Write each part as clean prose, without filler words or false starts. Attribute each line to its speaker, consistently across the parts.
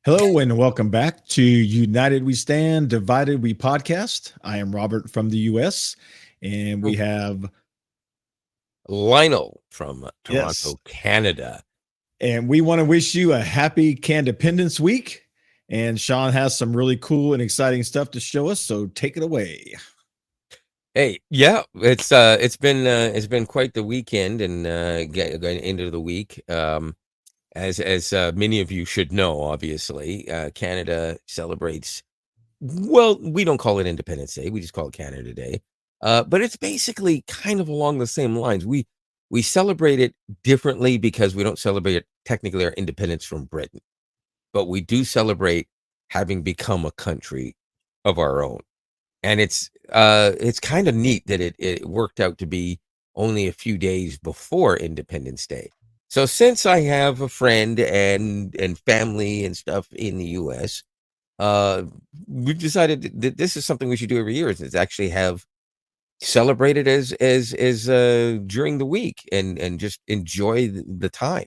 Speaker 1: Hello and welcome back to United We Stand, Divided We podcast. I am Robert from the US, and we have,
Speaker 2: Lionel from
Speaker 1: yes,
Speaker 2: Toronto, Canada.
Speaker 1: and we want to wish you a happy Candependence Week. And Sean has some really cool and exciting stuff to show us, so take it away.
Speaker 2: Hey, yeah, it's been quite the weekend and getting into the week. As many of you should know, obviously, Canada celebrates. Well, we don't call it Independence Day; we just call it Canada Day. But it's basically kind of along the same lines. We celebrate it differently because we don't celebrate technically our independence from Britain, but we do celebrate having become a country of our own. And it's kind of neat that it worked out to be only a few days before Independence Day. So since I have a friend and family and stuff in the US, uh we've decided that this is something we should do every year, is actually have celebrated as during the week and just enjoy the time.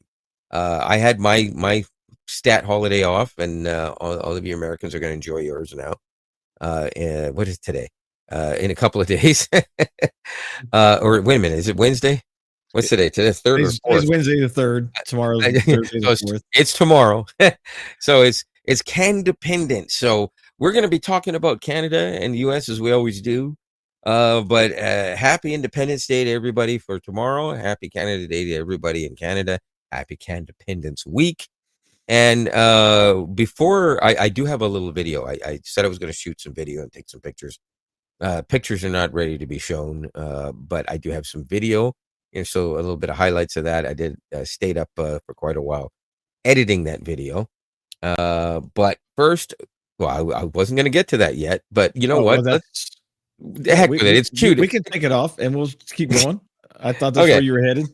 Speaker 2: I had my stat holiday off, and all of you Americans are going to enjoy yours now. And what is today? In a couple of days. Or wait a minute, is it Wednesday? What's today? Today's third or
Speaker 1: Today's
Speaker 2: fourth?
Speaker 1: Wednesday the 3rd, tomorrow's Thursday
Speaker 2: So
Speaker 1: the 4th.
Speaker 2: it's tomorrow. So it's Candependence. So we're going to be talking about Canada and the US as we always do. But happy Independence Day to everybody for tomorrow. Happy Canada Day to everybody in Canada. Happy Candependence Week. And before I do have a little video. I said I was going to shoot some video and take some pictures. Pictures are not ready to be shown, but I do have some video. And so a little bit of highlights of that. I did stayed up for quite a while editing that video. But first, well, I wasn't going to get to that yet. But you know
Speaker 1: Oh, well,
Speaker 2: what?
Speaker 1: that's,
Speaker 2: Heck
Speaker 1: we,
Speaker 2: with it.
Speaker 1: we,
Speaker 2: It's cute.
Speaker 1: we can take it off and we'll just keep going. I thought that's
Speaker 2: Okay.
Speaker 1: where you were headed.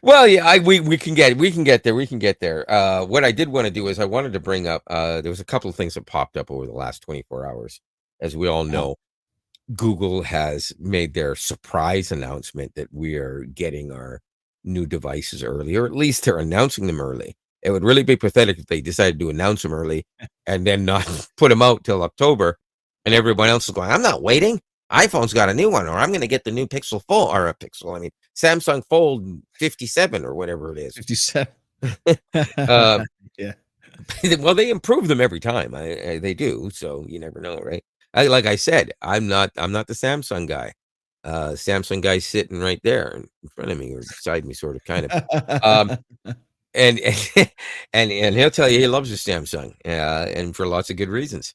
Speaker 2: Well, yeah, we can get there. We can get there. What I did want to do is I wanted to bring up. There was a couple of things that popped up over the last 24 hours. As we all know, Google has made their surprise announcement that we are getting our new devices early, or at least they're announcing them early. It would really be pathetic if they decided to announce them early and then not put them out till October, and everyone else is going, "I'm not waiting. iPhone's got a new one, or I'm going to get the new Pixel Fold, or a Pixel. I mean, Samsung Fold 57 or whatever it is."
Speaker 1: 57.
Speaker 2: Uh,
Speaker 1: Yeah.
Speaker 2: well, they improve them every time. They do, so you never know, right? Like I said, I'm not the Samsung guy. Samsung guy's sitting right there in front of me or beside me, sort of, kind of. Um, and and he'll tell you he loves his Samsung, and for lots of good reasons.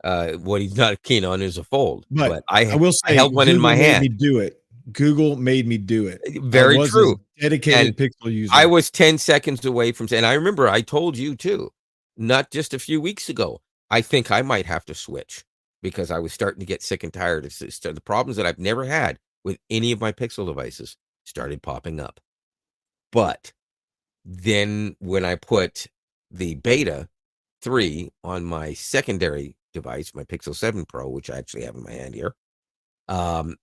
Speaker 2: What he's not keen on is a Fold,
Speaker 1: But
Speaker 2: but
Speaker 1: I will
Speaker 2: I
Speaker 1: say
Speaker 2: held one in
Speaker 1: Google
Speaker 2: my
Speaker 1: made me
Speaker 2: hand.
Speaker 1: do it. Google made me do it. I
Speaker 2: Very
Speaker 1: was a
Speaker 2: true. And
Speaker 1: dedicated Pixel
Speaker 2: I
Speaker 1: user.
Speaker 2: was 10 seconds away from saying, I remember I told you too, not just a few weeks ago, I think I might have to switch because I was starting to get sick and tired of the problems that I've never had with any of my Pixel devices started popping up. But then when I put the beta 3 on my secondary device, my Pixel 7 Pro, which I actually have in my hand here, um,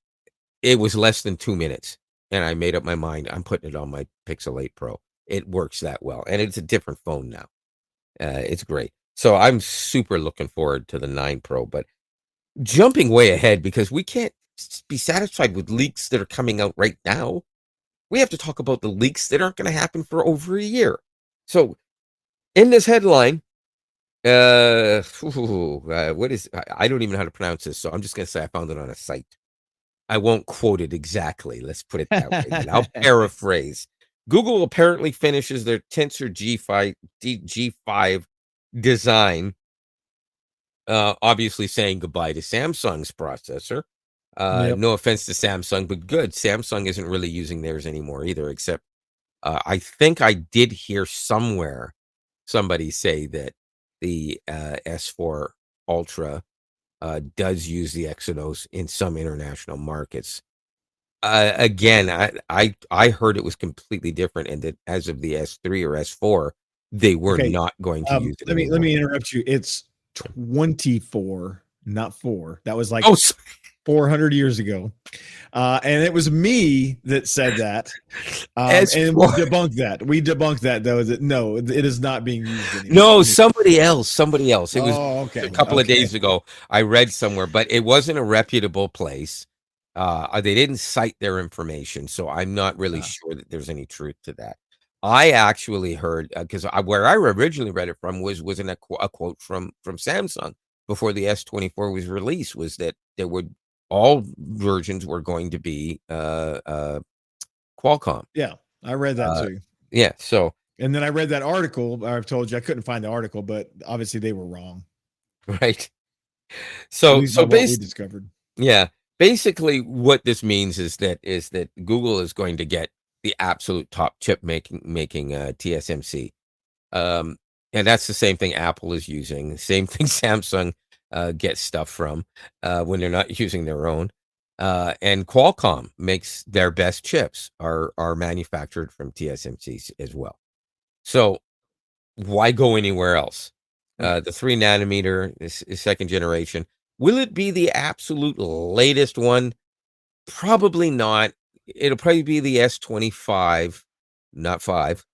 Speaker 2: it was less than 2 minutes, and I made up my mind. I'm putting it on my Pixel 8 Pro. It works that well, and it's a different phone now. It's great. So I'm super looking forward to the 9 Pro, but jumping way ahead because we can't be satisfied with leaks that are coming out right now. We have to talk about the leaks that aren't going to happen for over a year. So in this headline, what is, I don't even know how to pronounce this, so I'm just going to say I found it on a site. I won't quote it exactly. Let's put it that way. But I'll paraphrase. Google apparently finishes their Tensor G5 design, obviously saying goodbye to Samsung's processor.
Speaker 1: Yep.
Speaker 2: No offense to Samsung, but good. Samsung isn't really using theirs anymore either, except I think I did hear somewhere somebody say that the S4 Ultra does use the Exynos in some international markets. Again, I heard it was completely different, and that as of the S3 or S4, they were
Speaker 1: Okay.
Speaker 2: not going to use it
Speaker 1: Let
Speaker 2: anymore.
Speaker 1: me interrupt you. It's 24, not 4. That was like
Speaker 2: Oh,
Speaker 1: 400 years ago. And it was me that said that.
Speaker 2: As
Speaker 1: And we
Speaker 2: for
Speaker 1: debunked that. We debunked that, though. That no, it is not being used anymore.
Speaker 2: no, somebody else, somebody else. It was
Speaker 1: Oh,
Speaker 2: a
Speaker 1: okay.
Speaker 2: couple of
Speaker 1: Okay.
Speaker 2: days ago. I read somewhere, but it wasn't a reputable place. They didn't cite their information, so I'm not really sure that there's any truth to that. I actually heard because where I originally read it from was in a quote from Samsung before the S24 was released, was that there would all versions were going to be Qualcomm.
Speaker 1: Yeah, I read that too.
Speaker 2: Yeah, so
Speaker 1: And then I read that article. I've told you I couldn't find the article, but obviously they were wrong.
Speaker 2: right.
Speaker 1: At
Speaker 2: So
Speaker 1: least by
Speaker 2: so
Speaker 1: what we
Speaker 2: basically,
Speaker 1: discovered.
Speaker 2: yeah, basically what this means is that Google is going to get the absolute top chip making TSMC. Um, and that's the same thing Apple is using, same thing Samsung gets stuff from when they're not using their own. And Qualcomm makes their best chips are manufactured from TSMC as well. So why go anywhere else?
Speaker 1: Right.
Speaker 2: The 3 nanometer is second generation. Will it be the absolute latest one? Probably not. It'll probably be the S25, not 5.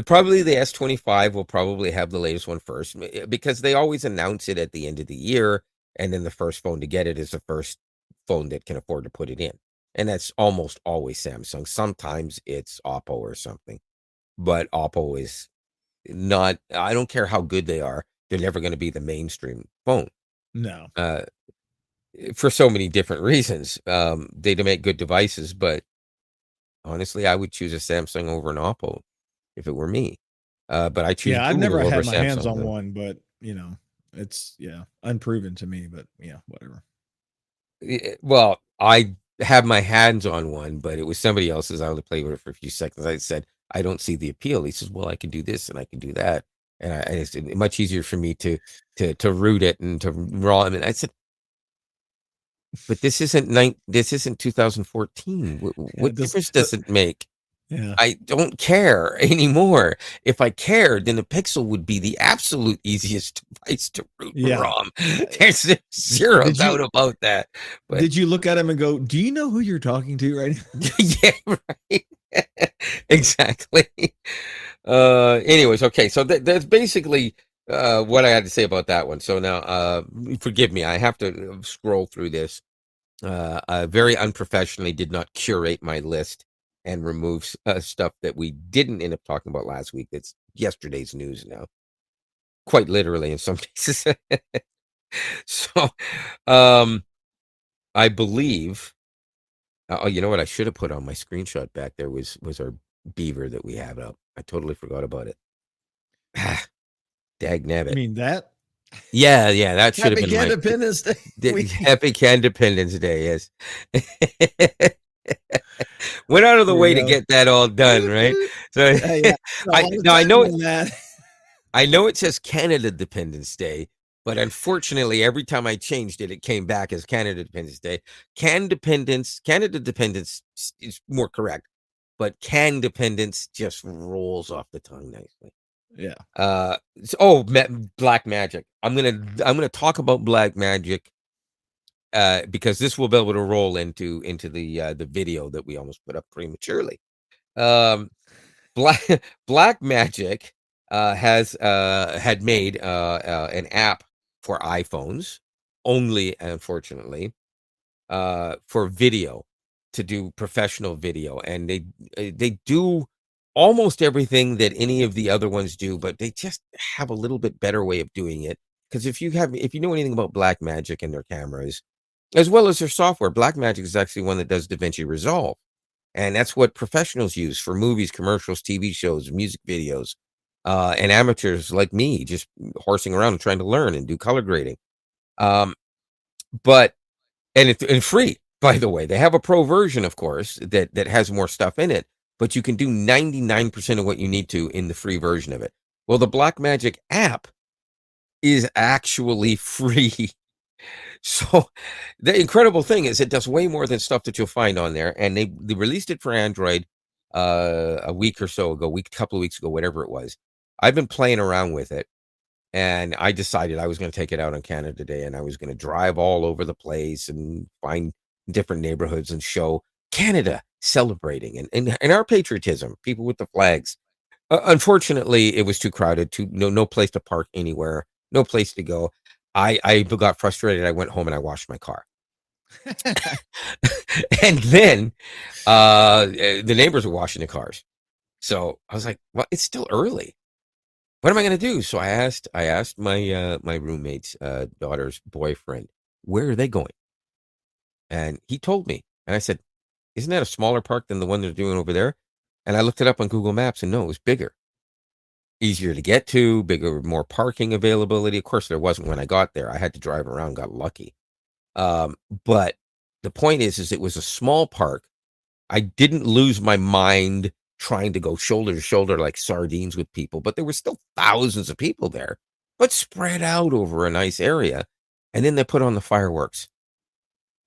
Speaker 2: Probably the S25 will probably have the latest one first because they always announce it at the end of the year, and then the first phone to get it is the first phone that can afford to put it in. And that's almost always Samsung. Sometimes it's Oppo or something, but Oppo is not, I don't care how good they are, they're never going to be the mainstream phone.
Speaker 1: No.
Speaker 2: For so many different reasons. They do make good devices, but honestly, I would choose a Samsung over an Oppo if it were me. But I choose
Speaker 1: Yeah, I've never
Speaker 2: Google over
Speaker 1: had my hands
Speaker 2: Samsung
Speaker 1: on
Speaker 2: though.
Speaker 1: one, but it's unproven to me, but whatever.
Speaker 2: Well, I have my hands on one, but it was somebody else's. I only played with it for a few seconds. I said, I don't see the appeal. He says, well, I can do this and I can do that. And it's much easier for me to root it and to raw. I mean, I said, but this isn't 2014.
Speaker 1: Yeah,
Speaker 2: What difference does it make?
Speaker 1: yeah.
Speaker 2: I don't care anymore. If I cared, then the Pixel would be the absolute easiest device to root
Speaker 1: Yeah.
Speaker 2: ROM. There's zero
Speaker 1: Did
Speaker 2: doubt
Speaker 1: you
Speaker 2: about that. But
Speaker 1: did you look at him and go, "Do you know who you're talking to right now?"
Speaker 2: yeah, right. Exactly. Anyways, okay, so that's basically what I had to say about that one. So now forgive me, I have to scroll through this. I very unprofessionally did not curate my list and remove stuff that we didn't end up talking about last week. That's yesterday's news now, quite literally in some cases. So, um, I believe. Oh, you know what? I should have put on my screenshot back there was our beaver that we have up. I totally forgot about it. Dag
Speaker 1: I
Speaker 2: nabbit.
Speaker 1: mean that.
Speaker 2: Yeah, that should have
Speaker 1: Happy
Speaker 2: been my
Speaker 1: Candependence Day week.
Speaker 2: Happy Candependence Day. Yes. Went out of the
Speaker 1: There you
Speaker 2: way to
Speaker 1: go.
Speaker 2: get that all done,
Speaker 1: Woot,
Speaker 2: right?
Speaker 1: woot.
Speaker 2: So
Speaker 1: Yeah, a
Speaker 2: I
Speaker 1: long
Speaker 2: now I
Speaker 1: time
Speaker 2: know
Speaker 1: on that.
Speaker 2: I know it says Canada Dependence Day, but unfortunately, every time I changed it, it came back as Canada Dependence Day. Canada Dependence is more correct, but Can Dependence just rolls off the tongue nicely.
Speaker 1: Yeah.
Speaker 2: Black Magic. I'm gonna talk about Black Magic because this will be able to roll into the video that we almost put up prematurely. Um, Black Black Magic had made an app for iPhones only, unfortunately, for video, to do professional video, and they do almost everything that any of the other ones do, but they just have a little bit better way of doing it. Because if you know anything about Blackmagic and their cameras, as well as their software, Blackmagic is actually one that does DaVinci Resolve, and that's what professionals use for movies, commercials, TV shows, music videos, and amateurs like me just horsing around and trying to learn and do color grading. Um, but and free, by the way. They have a pro version, of course, that has more stuff in it, but you can do 99% of what you need to in the free version of it. Well, the Blackmagic app is actually free. So the incredible thing is it does way more than stuff that you'll find on there. And they released it for Android a week or so ago, couple of weeks ago, whatever it was. I've been playing around with it. And I decided I was going to take it out on Canada Day, and I was going to drive all over the place and find different neighborhoods and show Canada celebrating and our patriotism, people with the flags. Unfortunately, it was too crowded, no place to park anywhere, no place to go. I got frustrated. I went home and I washed my car. And then the neighbors were washing the cars. So I was like, well, it's still early. What am I going to do? So I asked my roommate's daughter's boyfriend, where are they going? And he told me. And I said, isn't that a smaller park than the one they're doing over there? And I looked it up on Google Maps, and no, it was bigger. Easier to get to, bigger, more parking availability. Of course, there wasn't when I got there. I had to drive around, got lucky. But the point is it was a small park. I didn't lose my mind trying to go shoulder to shoulder like sardines with people, but there were still thousands of people there, but spread out over a nice area. And then they put on the fireworks.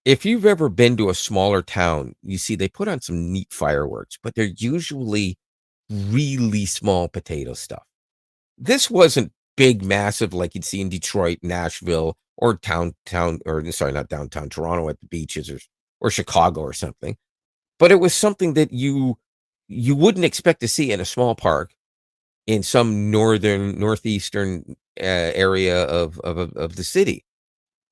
Speaker 2: If you've ever been to a smaller town, you see they put on some neat fireworks, but they're usually really small potato stuff. This wasn't big, massive like you'd see in Detroit, Nashville, or not downtown Toronto at the beaches or Chicago or something. But it was something that you wouldn't expect to see in a small park in some northeastern area of the city.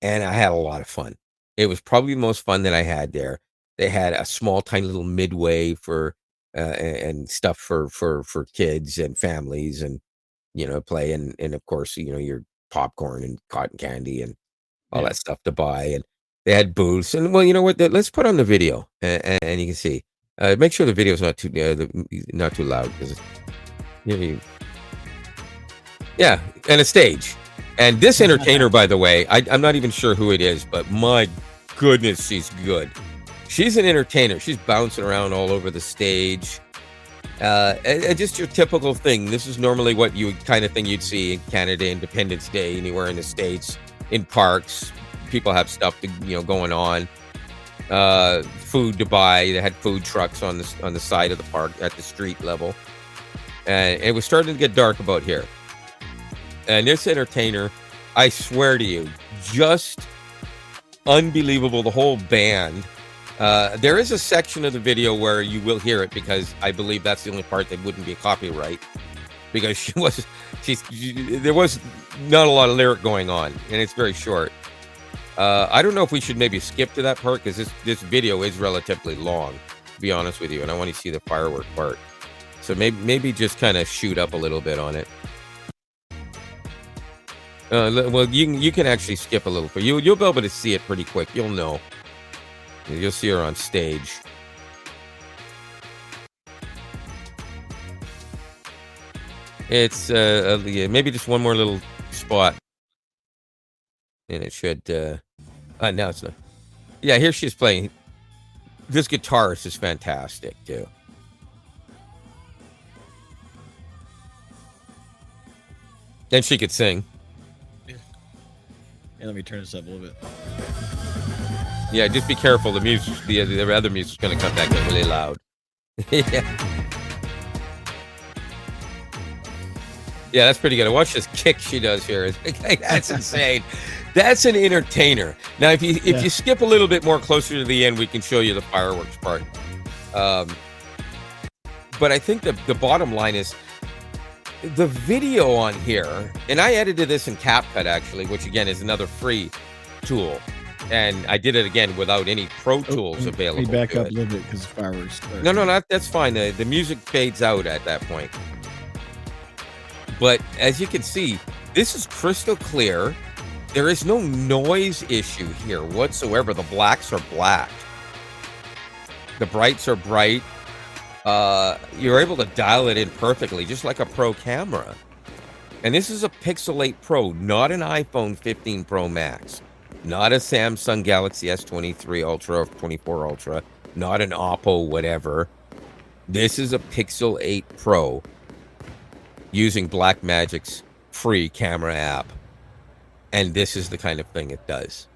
Speaker 2: And I had a lot of fun. It was probably the most fun that I had there. They had a small, tiny little midway for and stuff for kids and families, and play, and of course your popcorn and cotton candy and all
Speaker 1: Yeah.
Speaker 2: that stuff to buy. And they had booths. And well, you know what? Let's put on the video, and you can see. Make sure the video is not too loud, because yeah, and a stage. And this entertainer, by the way, I'm not even sure who it is, but my goodness, she's good. She's an entertainer. She's bouncing around all over the stage. And just your typical thing. This is normally what kind of thing you'd see in Canada Independence Day, anywhere in the States, in parks. People have stuff going on. Food to buy. They had food trucks on the side of the park at the street level. And it was starting to get dark about here. And this entertainer, I swear to you, just unbelievable. The whole band. There is a section of the video where you will hear it, because I believe that's the only part that wouldn't be a copyright, because there was not a lot of lyric going on, and it's very short. I don't know if we should maybe skip to that part, because this video is relatively long, to be honest with you, and I want to see the firework part. So maybe just kind of shoot up a little bit on it. Well, you can actually skip a little, but you'll be able to see it pretty quick. You'll know. You'll see her on stage. It's maybe just one more little spot, and it should. Now it's not. Yeah, here she's playing. This guitarist is fantastic too. And she could sing.
Speaker 1: And let me turn this up a little bit.
Speaker 2: Yeah, just be careful. The music, the other music's going to come back in really loud. Yeah. Yeah, that's pretty good. Watch this kick she does here. That's insane. That's an entertainer. Now, if you skip a little bit more closer to the end, we can show you the fireworks part. But I think the bottom line is the video on here, and I edited this in CapCut, actually, which again is another free tool. And I did it again without any Pro Tools available.
Speaker 1: Back up a little bit because fireworks.
Speaker 2: No, that's fine. The music fades out at that point. But as you can see, this is crystal clear. There is no noise issue here whatsoever. The blacks are black. The brights are bright. You're able to dial it in perfectly, just like a Pro camera. And this is a Pixel 8 Pro, not an iPhone 15 Pro Max. Not a Samsung Galaxy S23 Ultra or 24 Ultra. Not an Oppo whatever. This is a Pixel 8 Pro using Blackmagic's free camera app. And this is the kind of thing it does.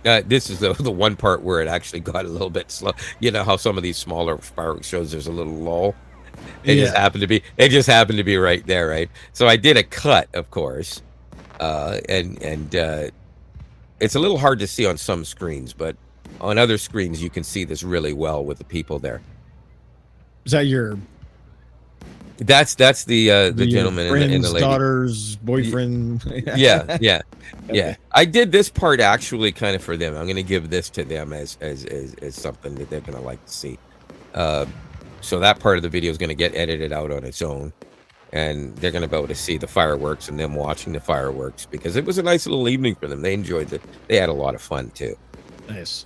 Speaker 2: This is the one part where it actually got a little bit slow. You know how some of these smaller fireworks shows, there's a little lull.
Speaker 1: Yeah.
Speaker 2: It just happened to be right there, right? So I did a cut, of course, and it's a little hard to see on some screens, but on other screens you can see this really well with the people there.
Speaker 1: Is that your
Speaker 2: That's the
Speaker 1: your
Speaker 2: gentleman and the
Speaker 1: friend's
Speaker 2: lady.
Speaker 1: daughter's boyfriend?
Speaker 2: Yeah, yeah, yeah.
Speaker 1: Okay.
Speaker 2: I did this part actually kind of for them. I'm going to give this to them as something that they're going to like to see. Uh, so that part of the video is going to get edited out on its own, and they're going to be able to see the fireworks and them watching the fireworks because it was a nice little evening for them. They enjoyed it. They had a lot of fun too.
Speaker 1: Nice.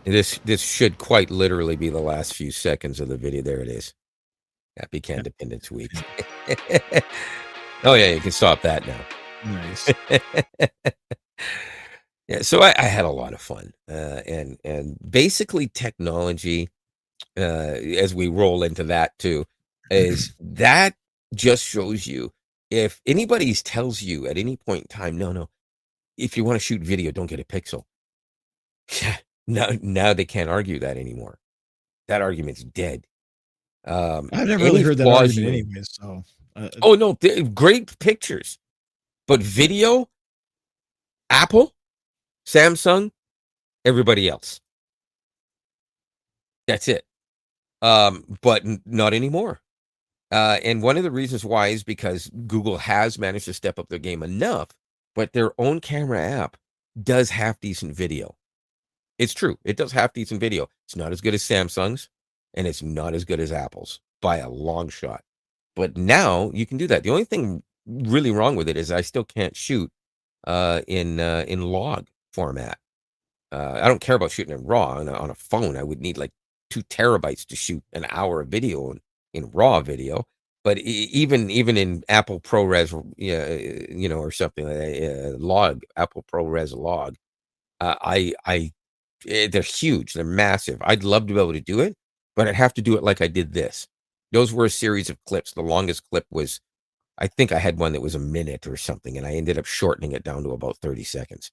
Speaker 2: This should quite literally be the last few seconds of the video. There it is. Happy Candependence Week. Oh yeah, you can stop that now.
Speaker 1: Nice.
Speaker 2: Yeah, so I had a lot of fun, and basically technology, as we roll into that too, is that just shows you if anybody tells you at any point in time, no, if you want to shoot video, don't get a pixel. Now they can't argue that anymore. That argument's dead.
Speaker 1: I've never really
Speaker 2: Any
Speaker 1: heard that
Speaker 2: flaws
Speaker 1: argument
Speaker 2: you
Speaker 1: anyway. So,
Speaker 2: oh no, great pictures, but video, Apple, Samsung, everybody else. That's it. But not anymore. And one of the reasons why is because Google has managed to step up their game enough, but their own camera app does half decent video. It's true. It does half decent video. It's not as good as Samsung's, and it's not as good as Apple's by a long shot. But now you can do that. The only thing really wrong with it is I still can't shoot in log format. I don't care about shooting it raw on a phone. I would need like 2 terabytes to shoot an hour of video in raw video. But even in Apple ProRes, or something like that, log Apple ProRes log, they're huge. They're massive. I'd love to be able to do it, but I'd have to do it like I did this. Those were a series of clips. The longest clip was, I think I had one that was a minute or something, and I ended up shortening it down to about 30 seconds.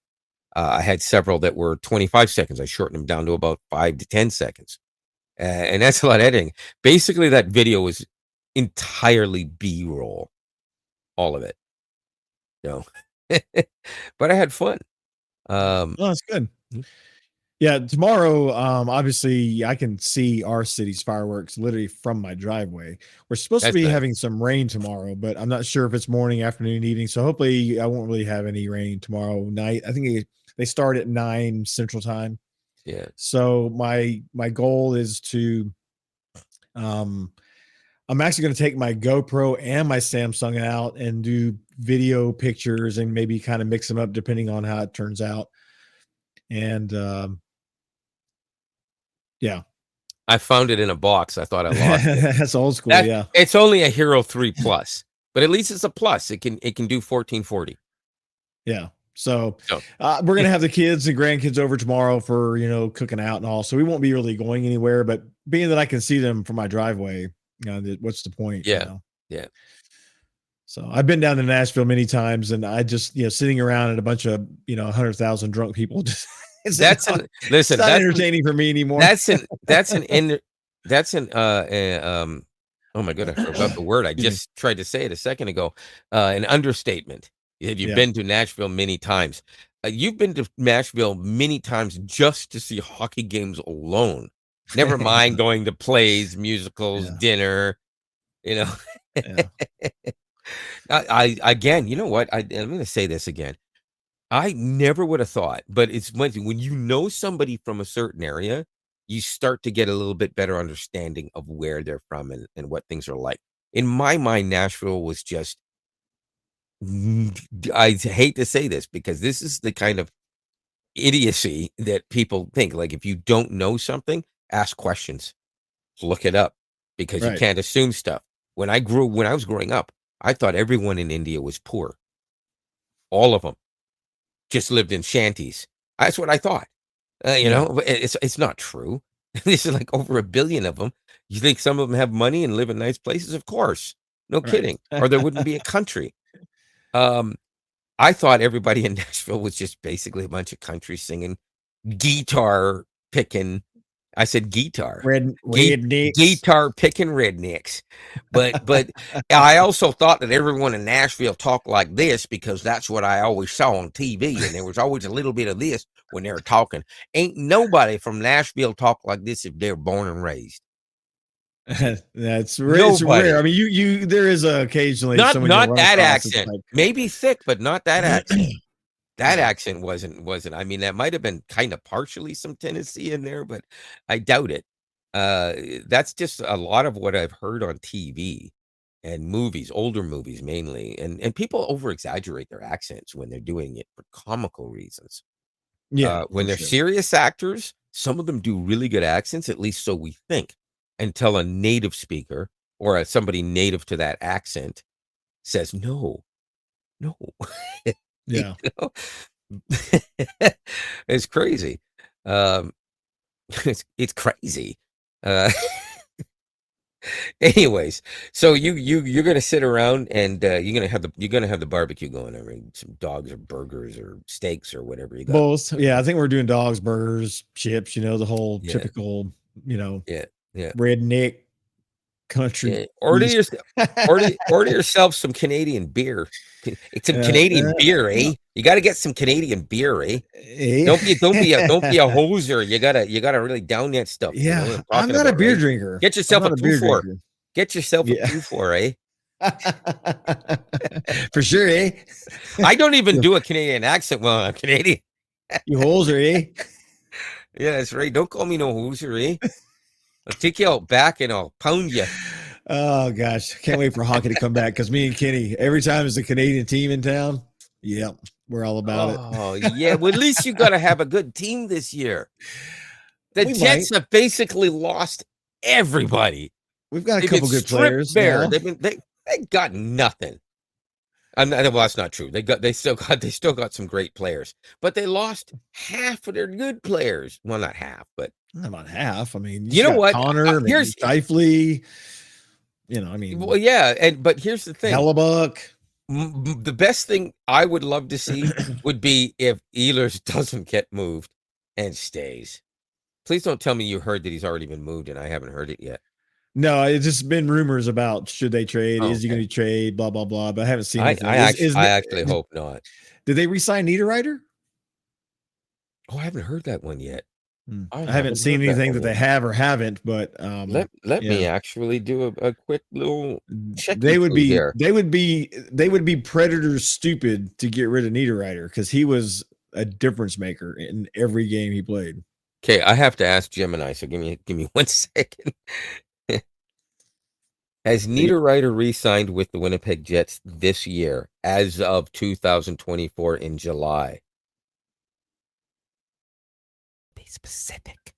Speaker 2: I had several that were 25 seconds. I shortened them down to about 5 to 10 seconds. And that's a lot of editing. Basically, that video was entirely B-roll. All of it. No. But I had fun.
Speaker 1: oh, that's good. Yeah, tomorrow, obviously, I can see our city's fireworks literally from my driveway. We're supposed to
Speaker 2: That's
Speaker 1: be
Speaker 2: nice.
Speaker 1: having some rain tomorrow, but I'm not sure if it's morning, afternoon, evening. So hopefully, I won't really have any rain tomorrow night. I think they start at 9 Central Time.
Speaker 2: Yeah.
Speaker 1: So my goal is to, um, I'm actually going to take my GoPro and my Samsung out and do video pictures and maybe kind of mix them up depending on how it turns out. And yeah.
Speaker 2: I found it in a box. I thought I lost it.
Speaker 1: That's old school, yeah.
Speaker 2: It's only a Hero 3 Plus, but at least it's a plus. It can do 1440.
Speaker 1: Yeah. So
Speaker 2: So
Speaker 1: we're gonna have the kids and grandkids over tomorrow for cooking out and all. So we won't be really going anywhere. But being that I can see them from my driveway, what's the point?
Speaker 2: yeah. Yeah.
Speaker 1: So I've been down to Nashville many times, and I just sitting around at a bunch of 100,000 drunk people. Just it's not, it's
Speaker 2: Listen,
Speaker 1: not entertaining for me anymore.
Speaker 2: that's an oh my god, I forgot the word. I just tried to say it a second ago. An understatement. Have you been to Nashville many times? You've been to Nashville many times just to see hockey games alone. Never mind going to plays, musicals, dinner.
Speaker 1: Yeah.
Speaker 2: I again, you know what? I'm going to say this again. I never would have thought, but it's when you know somebody from a certain area, you start to get a little bit better understanding of where they're from and what things are like. In my mind, Nashville was just, I hate to say this because this is the kind of idiocy that people think. Like, if you don't know something, ask questions, look it up because you
Speaker 1: Right.
Speaker 2: can't assume stuff. When I was growing up, I thought everyone in India was poor. All of them just lived in shanties. That's what I thought. But it's not true. There's like over 1 billion of them. You think some of them have money and live in nice places? Of course. No
Speaker 1: Right.
Speaker 2: kidding. Or there wouldn't be a country. Um, I thought everybody in Nashville was just basically a bunch of country singing, guitar picking. I said guitar.
Speaker 1: Rednecks.
Speaker 2: Guitar picking rednecks. But I also thought that everyone in Nashville talked like this because that's what I always saw on TV, and there was always a little bit of this when they were talking. Ain't nobody from Nashville talk like this if they're born and raised.
Speaker 1: That's it's
Speaker 2: Nobody.
Speaker 1: rare. I mean, there is occasionally someone you'll
Speaker 2: Not
Speaker 1: run
Speaker 2: that
Speaker 1: across. It's
Speaker 2: accent.
Speaker 1: like,
Speaker 2: Maybe thick, but not that accent. That
Speaker 1: yeah,
Speaker 2: accent wasn't. I mean, that might have been kind of partially some Tennessee in there, but I doubt it. That's just a lot of what I've heard on TV and movies, older movies mainly, and people over exaggerate their accents when they're doing it for comical reasons.
Speaker 1: yeah,
Speaker 2: When
Speaker 1: for
Speaker 2: they're
Speaker 1: sure.
Speaker 2: serious actors, some of them do really good accents, at least so we think, until a native speaker or somebody native to that accent says no, no. You
Speaker 1: Yeah.
Speaker 2: know? It's crazy. Um, it's crazy. Uh, anyways, so you're gonna sit around and you're gonna have the barbecue going. I mean, some dogs or burgers or steaks or whatever you got.
Speaker 1: Both. Yeah, I think we're doing dogs, burgers, chips, the whole
Speaker 2: Yeah,
Speaker 1: typical,
Speaker 2: yeah, yeah,
Speaker 1: redneck country
Speaker 2: yeah. Order
Speaker 1: feast.
Speaker 2: yourself, order yourself some Canadian beer. Some Canadian beer,
Speaker 1: Yeah.
Speaker 2: eh? You got to get some Canadian beer, eh?
Speaker 1: Eh?
Speaker 2: Don't be a hoser. You gotta really down that stuff. You know what
Speaker 1: Yeah,
Speaker 2: I'm
Speaker 1: I'm
Speaker 2: talking
Speaker 1: not a
Speaker 2: about,
Speaker 1: beer
Speaker 2: right?
Speaker 1: drinker.
Speaker 2: Get
Speaker 1: I'm
Speaker 2: yourself a
Speaker 1: not a
Speaker 2: two
Speaker 1: beer
Speaker 2: four.
Speaker 1: drinker.
Speaker 2: Get yourself a
Speaker 1: Yeah.
Speaker 2: 2-4, eh?
Speaker 1: For sure, eh?
Speaker 2: I don't even
Speaker 1: You
Speaker 2: do a Canadian accent while I'm Canadian.
Speaker 1: you hoser, eh?
Speaker 2: Yeah, that's right. Don't call me no hoser, eh? I'll take you out back and I'll pound you.
Speaker 1: Oh gosh, can't wait for hockey to come back because me and Kenny, every time there's a Canadian team in town, yep, we're all about it.
Speaker 2: Oh yeah. Well, at least you got to have a good team this year. The
Speaker 1: We might.
Speaker 2: Jets have basically lost everybody.
Speaker 1: We've got a
Speaker 2: They've been
Speaker 1: couple good
Speaker 2: stripped
Speaker 1: players
Speaker 2: bare.
Speaker 1: now.
Speaker 2: They got nothing. Well, that's not true. They still got some great players, but they lost half of their good players. Well, not half, but
Speaker 1: Not about half. I mean, you
Speaker 2: you
Speaker 1: just
Speaker 2: know
Speaker 1: got
Speaker 2: what?
Speaker 1: Connor, maybe
Speaker 2: Here's
Speaker 1: Shifley. I
Speaker 2: well,
Speaker 1: mean,
Speaker 2: yeah, but here's the thing.
Speaker 1: Hellebuck.
Speaker 2: The best thing I would love to see would be if Ehlers doesn't get moved and stays. Please don't tell me you heard that he's already been moved and I haven't heard it yet.
Speaker 1: No, it's just been rumors about should they trade?
Speaker 2: Oh,
Speaker 1: Is he going
Speaker 2: okay.
Speaker 1: to trade? Blah blah blah. But I haven't seen anything.
Speaker 2: I actually hope not.
Speaker 1: Did they re-sign Niederreiter?
Speaker 2: Oh, I haven't heard that one yet. I
Speaker 1: I haven't
Speaker 2: haven't
Speaker 1: seen
Speaker 2: heard that
Speaker 1: anything
Speaker 2: one
Speaker 1: that
Speaker 2: yet.
Speaker 1: they have or haven't. But
Speaker 2: Let me
Speaker 1: yeah,
Speaker 2: actually do a quick little
Speaker 1: they
Speaker 2: checky
Speaker 1: would
Speaker 2: poo
Speaker 1: be
Speaker 2: here.
Speaker 1: Predators stupid to get rid of Niederreiter because he was a difference maker in every game he played.
Speaker 2: Okay, I have to ask Gemini, so give me 1 second. Has Niederreiter re-signed with the Winnipeg Jets this year as of 2024 in July? Be specific.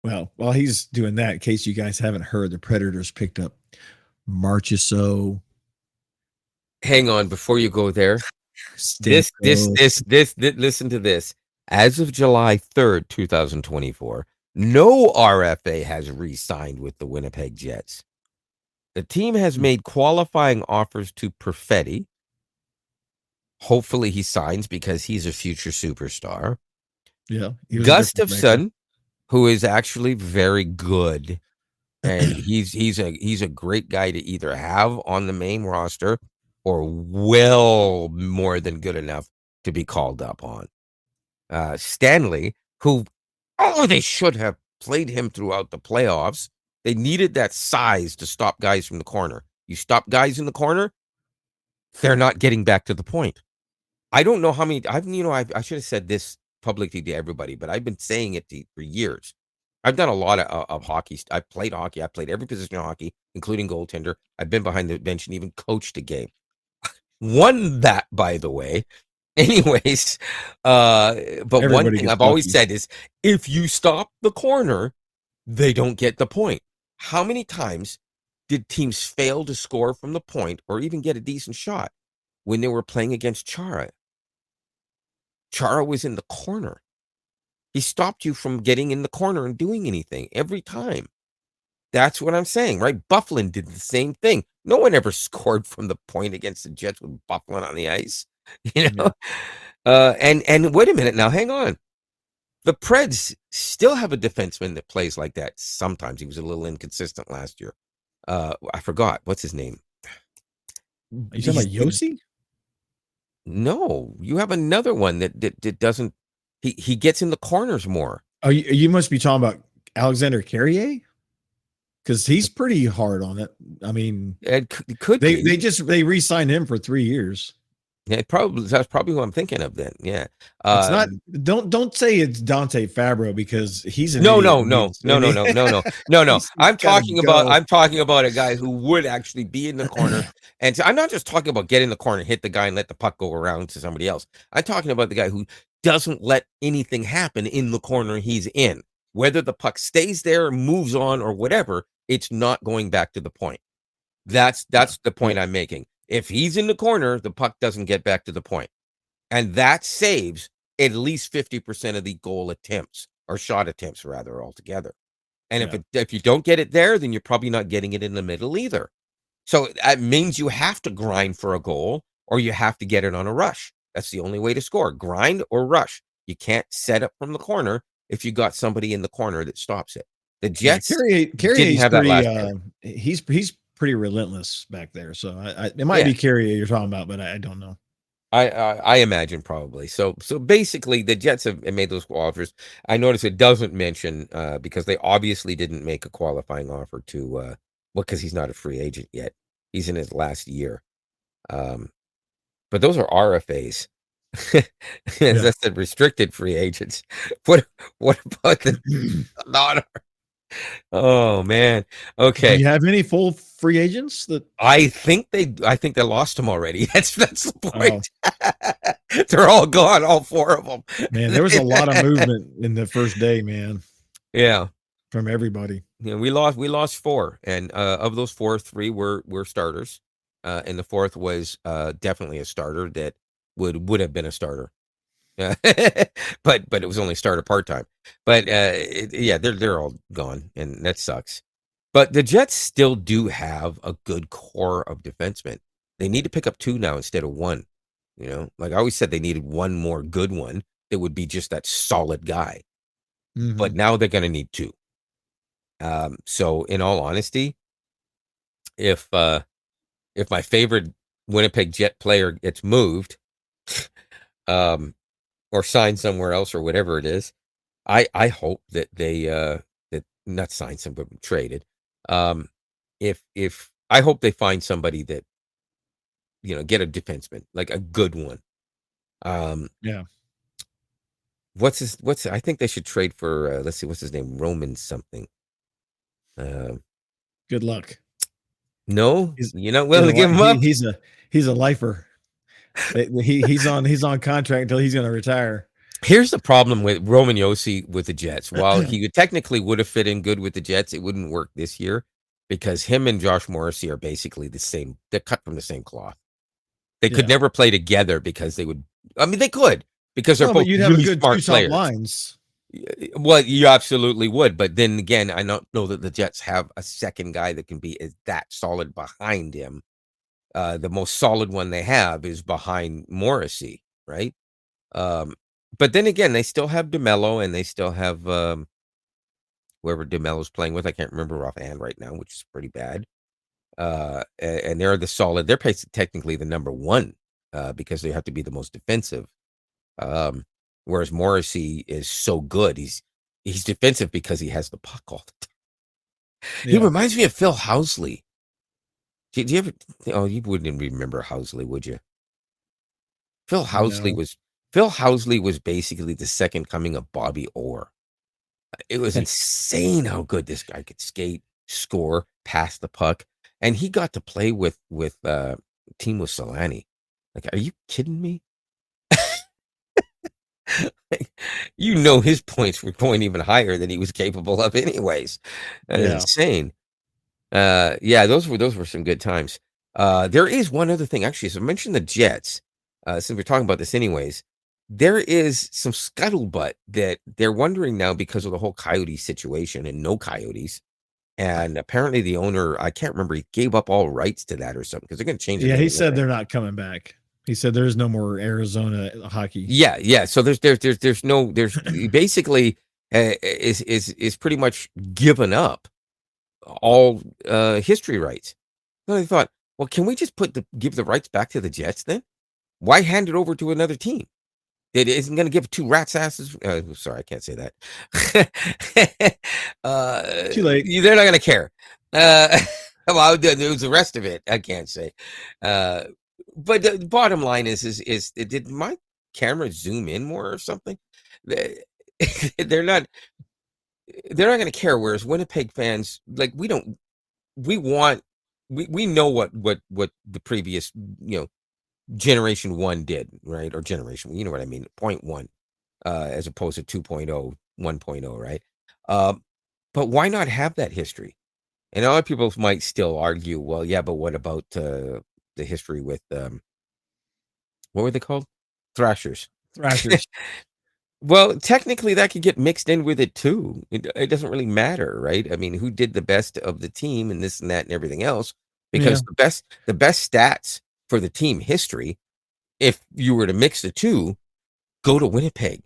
Speaker 1: Well, while he's doing that, in case you guys haven't heard, the Predators picked up Marchessault.
Speaker 2: Hang on before you go there.
Speaker 1: Stamkos.
Speaker 2: Listen to this. As of July 3rd, 2024, no RFA has re-signed with the Winnipeg Jets. The team has made qualifying offers to Perfetti. Hopefully he signs because he's a future superstar.
Speaker 1: Yeah, he was a difference maker.
Speaker 2: Gustafsson, who is actually very good, and he's a great guy to either have on the main roster or well more than good enough to be called up on. Stanley, who they should have played him throughout the playoffs. They needed that size to stop guys from the corner. You stop guys in the corner, they're not getting back to the point. I don't know how many. I should have said this publicly to everybody, but I've been saying it for years. I've done a lot of hockey. I've played hockey. I've played every position of hockey, including goaltender. I've been behind the bench and even coached a game. Won that, by the way. Anyways, but one
Speaker 1: Everybody
Speaker 2: thing
Speaker 1: gets
Speaker 2: I've always
Speaker 1: lucky.
Speaker 2: said is if you stop the corner, they don't get the point. How many times did teams fail to score from the point or even get a decent shot when they were playing against Chara? Chara was in the corner. He stopped you from getting in the corner and doing anything every time. That's what I'm saying, right? Bufflin did the same thing. No one ever scored from the point against the Jets with Bufflin on the ice, you
Speaker 1: Yeah.
Speaker 2: know? And wait a minute now, hang on. The Preds still have a defenseman that plays like that sometimes. He was a little inconsistent last year. I forgot. What's his name?
Speaker 1: Are you talking about Yossi?
Speaker 2: No, you have another one that doesn't. He gets in the corners more.
Speaker 1: Oh, you must be talking about Alexander Carrier, because he's pretty hard on it. I mean,
Speaker 2: It could be.
Speaker 1: they re-signed him for 3 years.
Speaker 2: Yeah, that's probably who I'm thinking of then. Yeah.
Speaker 1: It's not. Don't say it's Dante Fabro, because he's an
Speaker 2: No,
Speaker 1: idiot.
Speaker 2: no, no, no, no, no, no, no, no, no.
Speaker 1: He's gotta go.
Speaker 2: I'm talking about a guy who would actually be in the corner. And so I'm not just talking about get in the corner, hit the guy, and let the puck go around to somebody else. I'm talking about the guy who doesn't let anything happen in the corner he's in. Whether the puck stays there, moves on, or whatever, it's not going back to the point. That's the point I'm making. If he's in the corner, the puck doesn't get back to the point. And that saves at least 50% of the goal attempts, or shot attempts rather, altogether. And if you don't get it there, then you're probably not getting it in the middle either. So that means you have to grind for a goal, or you have to get it on a rush. That's the only way to score: grind or rush. You can't set up from the corner if you got somebody in the corner that stops it. The Jets didn't have that last year.
Speaker 1: He's pretty relentless back there. So it might be Carrier you're talking about, but I don't know.
Speaker 2: I imagine probably. So basically, the Jets have made those offers. I notice it doesn't mention because they obviously didn't make a qualifying offer to because he's not a free agent yet. He's in his last year. But those are RFAs. That's the restricted free agents. What about the not? Oh man. Okay.
Speaker 1: Do you have any full free agents that
Speaker 2: I think they lost them already. That's the point. Oh. They're all gone, all four of them.
Speaker 1: Man, there was a lot of movement in the first day, man.
Speaker 2: Yeah.
Speaker 1: From everybody.
Speaker 2: Yeah, we lost four, and of those four, three were starters. And the fourth was definitely a starter that would have been a starter. But it was only starter part-time. But they're all gone, and that sucks. But the Jets still do have a good core of defensemen. They need to pick up two now instead of one. You know, like I always said, they needed one more good one that would be just that solid guy.
Speaker 1: Mm-hmm.
Speaker 2: But now they're going to need two. So in all honesty, if my favorite Winnipeg Jet player gets moved, or signed somewhere else or whatever it is, I hope that they that not signed some, but traded. If I hope they find somebody that, you know, get a defenseman, like a good one.
Speaker 1: Yeah.
Speaker 2: I think they should trade for let's see, what's his name? Roman something.
Speaker 1: Good luck.
Speaker 2: No, you're not willing to give him up.
Speaker 1: He's a lifer. He's on contract until he's going to retire.
Speaker 2: Here's the problem with Roman Josi with the Jets. While he technically would have fit in good with the Jets, it wouldn't work this year because him and Josh Morrissey are basically the same. They're cut from the same cloth. They could never play together because they would. I mean, they could because they're both
Speaker 1: you'd have
Speaker 2: really
Speaker 1: a good
Speaker 2: smart
Speaker 1: two-top
Speaker 2: players.
Speaker 1: lines.
Speaker 2: Well, you absolutely would, but then again, I don't know that the Jets have a second guy that can be that solid behind him. The most solid one they have is behind Morrissey, right? But then again, they still have DeMello, and they still have whoever DeMello's playing with. I can't remember offhand right now, which is pretty bad. And they're the solid. They're technically the number one because they have to be the most defensive. Whereas Morrissey is so good. He's defensive because he has the puck all the time. Yeah. He reminds me of Phil Housley. Do you ever? Oh, you wouldn't even remember Housley, would you? Phil Housley was basically the second coming of Bobby Orr. It was insane how good this guy could skate, score, pass the puck, and he got to play with Timo Solani. Like, are you kidding me? You know, his points were going even higher than he was capable of, anyways. That is insane. Those were some good times. There is one other thing, actually. So I mentioned the Jets. Since we're talking about this, anyways, there is some scuttlebutt that they're wondering now because of the whole Coyote situation and no Coyotes. And apparently the owner, I can't remember, he gave up all rights to that or something because they're going to change the
Speaker 1: Yeah,
Speaker 2: name
Speaker 1: he
Speaker 2: of
Speaker 1: said
Speaker 2: it.
Speaker 1: they're not coming back. He said there's no more Arizona hockey.
Speaker 2: Yeah, yeah. So there's no there's basically is pretty much given up all history rights. So I thought, well, can we just give the rights back to the Jets then? Why hand it over to another team? It isn't going to give two rats asses. Sorry, I can't say that.
Speaker 1: Too late.
Speaker 2: They're not going to care. Uh, well, there's the rest of it. I can't say. Uh, but the bottom line is did my camera zoom in more or something? They- They're not. They're not going to care. Whereas Winnipeg fans, like we want, we know what the previous generation one did, right? Or generation, you know what I mean? Point one, as opposed to 2.0, 1.0, right? But why not have that history? And a lot of people might still argue, well, yeah, but what about the history with what were they called? Thrashers.
Speaker 1: Thrashers.
Speaker 2: Well, technically, that could get mixed in with it too. It doesn't really matter, right? I mean, who did the best of the team and this and that and everything else?
Speaker 1: Yeah.
Speaker 2: Because the best stats for the team history, if you were to mix the two, go to Winnipeg,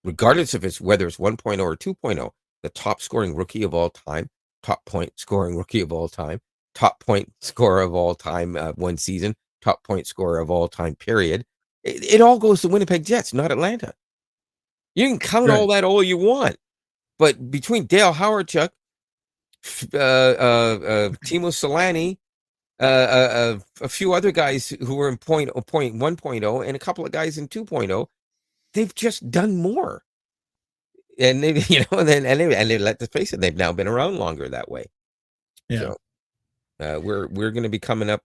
Speaker 2: regardless of whether it's 1.0 or 2.0. The top scoring rookie of all time, top point scoring rookie of all time, top point scorer of all time one season, top point scorer of all time, period. It all goes to Winnipeg Jets, not Atlanta. You can count all
Speaker 1: Right.
Speaker 2: that all you want, but between Dale Howardchuk, Timo Solani, a few other guys who were in point 1.0 and a couple of guys in 2.0, they've just done more. And they, let's face it, they've now been around longer that way.
Speaker 1: Yeah.
Speaker 2: So we're going to be coming up.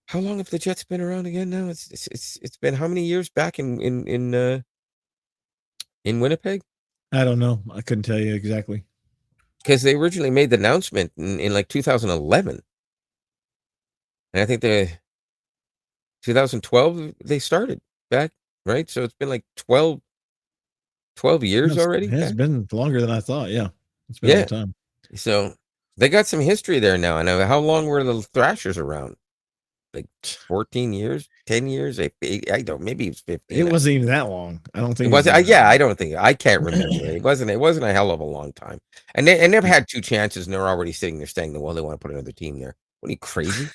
Speaker 2: How long have the Jets been around again now? It's been how many years back in Winnipeg?
Speaker 1: I don't know. I couldn't tell you exactly.
Speaker 2: Because they originally made the announcement in like 2011, and I think the 2012 they started back, right? So it's been like 12 years already
Speaker 1: It's
Speaker 2: back.
Speaker 1: been longer than I thought. Yeah. It's been a long
Speaker 2: Yeah.
Speaker 1: time.
Speaker 2: So they got some history there now. And how long were the Thrashers around? Like 14 years, 10 years? I don't, maybe it's 15.
Speaker 1: It wasn't even that long. I don't
Speaker 2: It
Speaker 1: think it was
Speaker 2: wasn't,
Speaker 1: even that
Speaker 2: yeah,
Speaker 1: long.
Speaker 2: I don't think, I can't remember. It wasn't a hell of a long time. And they've had two chances and they're already sitting there saying, well, they want to put another team there. What are you, crazy?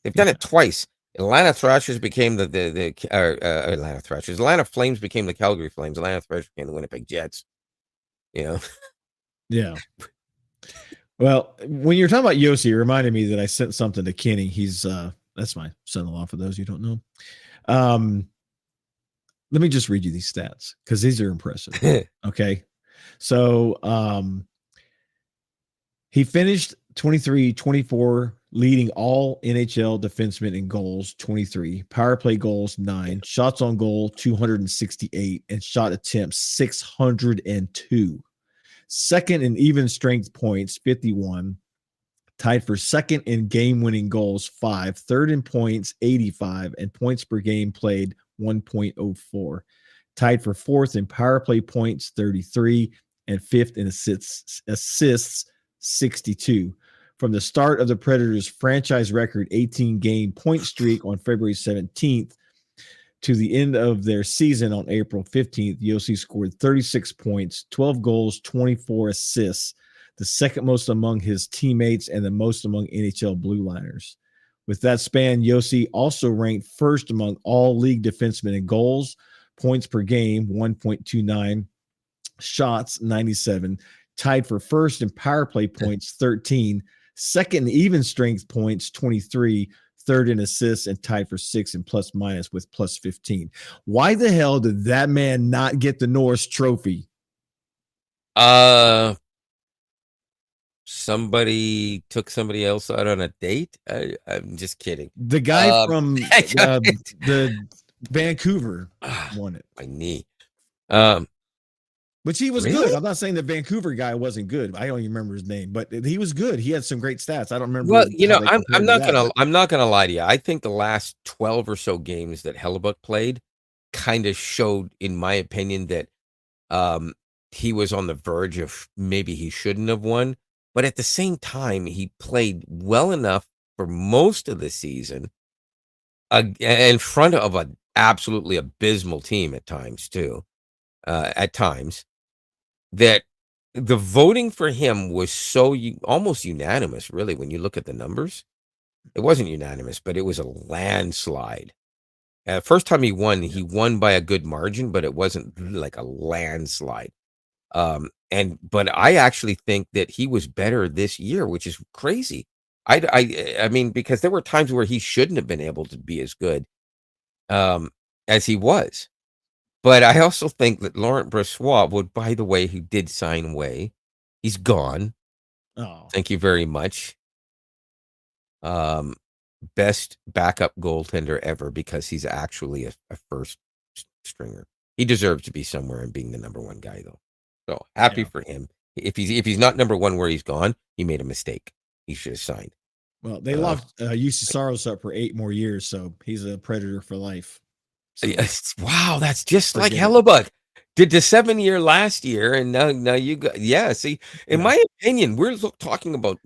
Speaker 2: They've done it twice. Atlanta Thrashers became Atlanta Thrashers. Atlanta Flames became the Calgary Flames. Atlanta Thrashers became the Winnipeg Jets. You know,
Speaker 1: Yeah. Well, when you're talking about Yossi, it reminded me that I sent something to Kenny. He's that's my son-in-law for those you don't know. Let me just read you these stats because these are impressive. Okay. So he finished 23-24, leading all NHL defensemen in goals, 23, power play goals, 9, shots on goal, 268, and shot attempts, 602. Second in even strength points, 51. Tied for second in game winning goals, 5. Third in points, 85. And points per game played, 1.04. Tied for fourth in power play points, 33. And fifth in assists 62. From the start of the Predators' franchise record 18-game point streak on February 17th to the end of their season on April 15th, Yossi scored 36 points, 12 goals, 24 assists, the second most among his teammates and the most among NHL blue liners. With that span, Yossi also ranked first among all league defensemen in goals, points per game, 1.29, shots, 97, tied for first in power play points, 13, second in even strength points, 23, third in assists, and tied for sixth in plus minus with plus 15. Why the hell did that man not get the Norris Trophy?
Speaker 2: Somebody took somebody else out on a date. I'm just kidding.
Speaker 1: The guy from the Vancouver
Speaker 2: Ah,
Speaker 1: won it,
Speaker 2: my knee. Um,
Speaker 1: which he was good.
Speaker 2: really?
Speaker 1: I'm not saying the Vancouver guy wasn't good. I don't even remember his name, but he was good. He had some great stats. I don't remember
Speaker 2: Well,
Speaker 1: how they
Speaker 2: I'm
Speaker 1: compared to that. But
Speaker 2: not gonna lie to you. I think the last 12 or so games that Hellebuck played kind of showed, in my opinion, that um he was on the verge of maybe he shouldn't have won. but at the same time, he played well enough for most of the season in front of an absolutely abysmal team at times too. At times that the voting for him was so almost unanimous, really, when you look at the numbers. It wasn't unanimous, but it was a landslide. First time he won by a good margin, but it wasn't like a landslide. But I actually think that he was better this year, which is crazy. I mean, because there were times where he shouldn't have been able to be as good um, as he was. But I also think that Laurent Brossoit would, by the way, he did sign away. He's gone.
Speaker 1: Oh,
Speaker 2: Thank you very much. Um, Best backup goaltender ever because he's actually a first stringer. He deserves to be somewhere and being the number one guy, though. So happy
Speaker 1: yeah.
Speaker 2: for him. If he's not number one where he's gone, he made a mistake. He should have signed.
Speaker 1: Well, they
Speaker 2: Uh,
Speaker 1: locked UC Saros up for 8 more years, so he's a Predator for life. So
Speaker 2: yes, wow, that's just like
Speaker 1: forget it.
Speaker 2: Hellebuck. Did the 7-year last year, and now you got see. In
Speaker 1: Yeah,
Speaker 2: my opinion, we're talking about.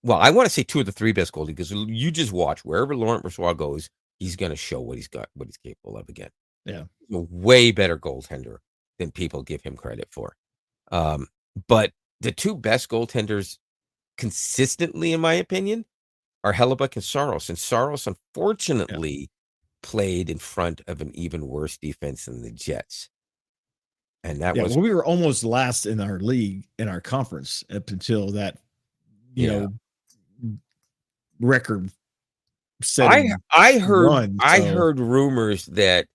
Speaker 2: Well, I want to say 2 of the 3 best goalies because you just watch wherever Laurent Brossoit goes, he's going to show what he's got, what he's capable of again.
Speaker 1: yeah,
Speaker 2: A way better goaltender than people give him credit for. Um, but the 2 best goaltenders consistently, in my opinion, are Hellebuck and Saros. And Saros,
Speaker 1: yeah,
Speaker 2: unfortunately, played in front of an even worse defense than the Jets. And that
Speaker 1: yeah.
Speaker 2: was,
Speaker 1: Well, we were almost last in our league in our conference up until that, you
Speaker 2: yeah.
Speaker 1: know, record
Speaker 2: I
Speaker 1: setting
Speaker 2: I heard
Speaker 1: run.
Speaker 2: I
Speaker 1: So
Speaker 2: heard rumors that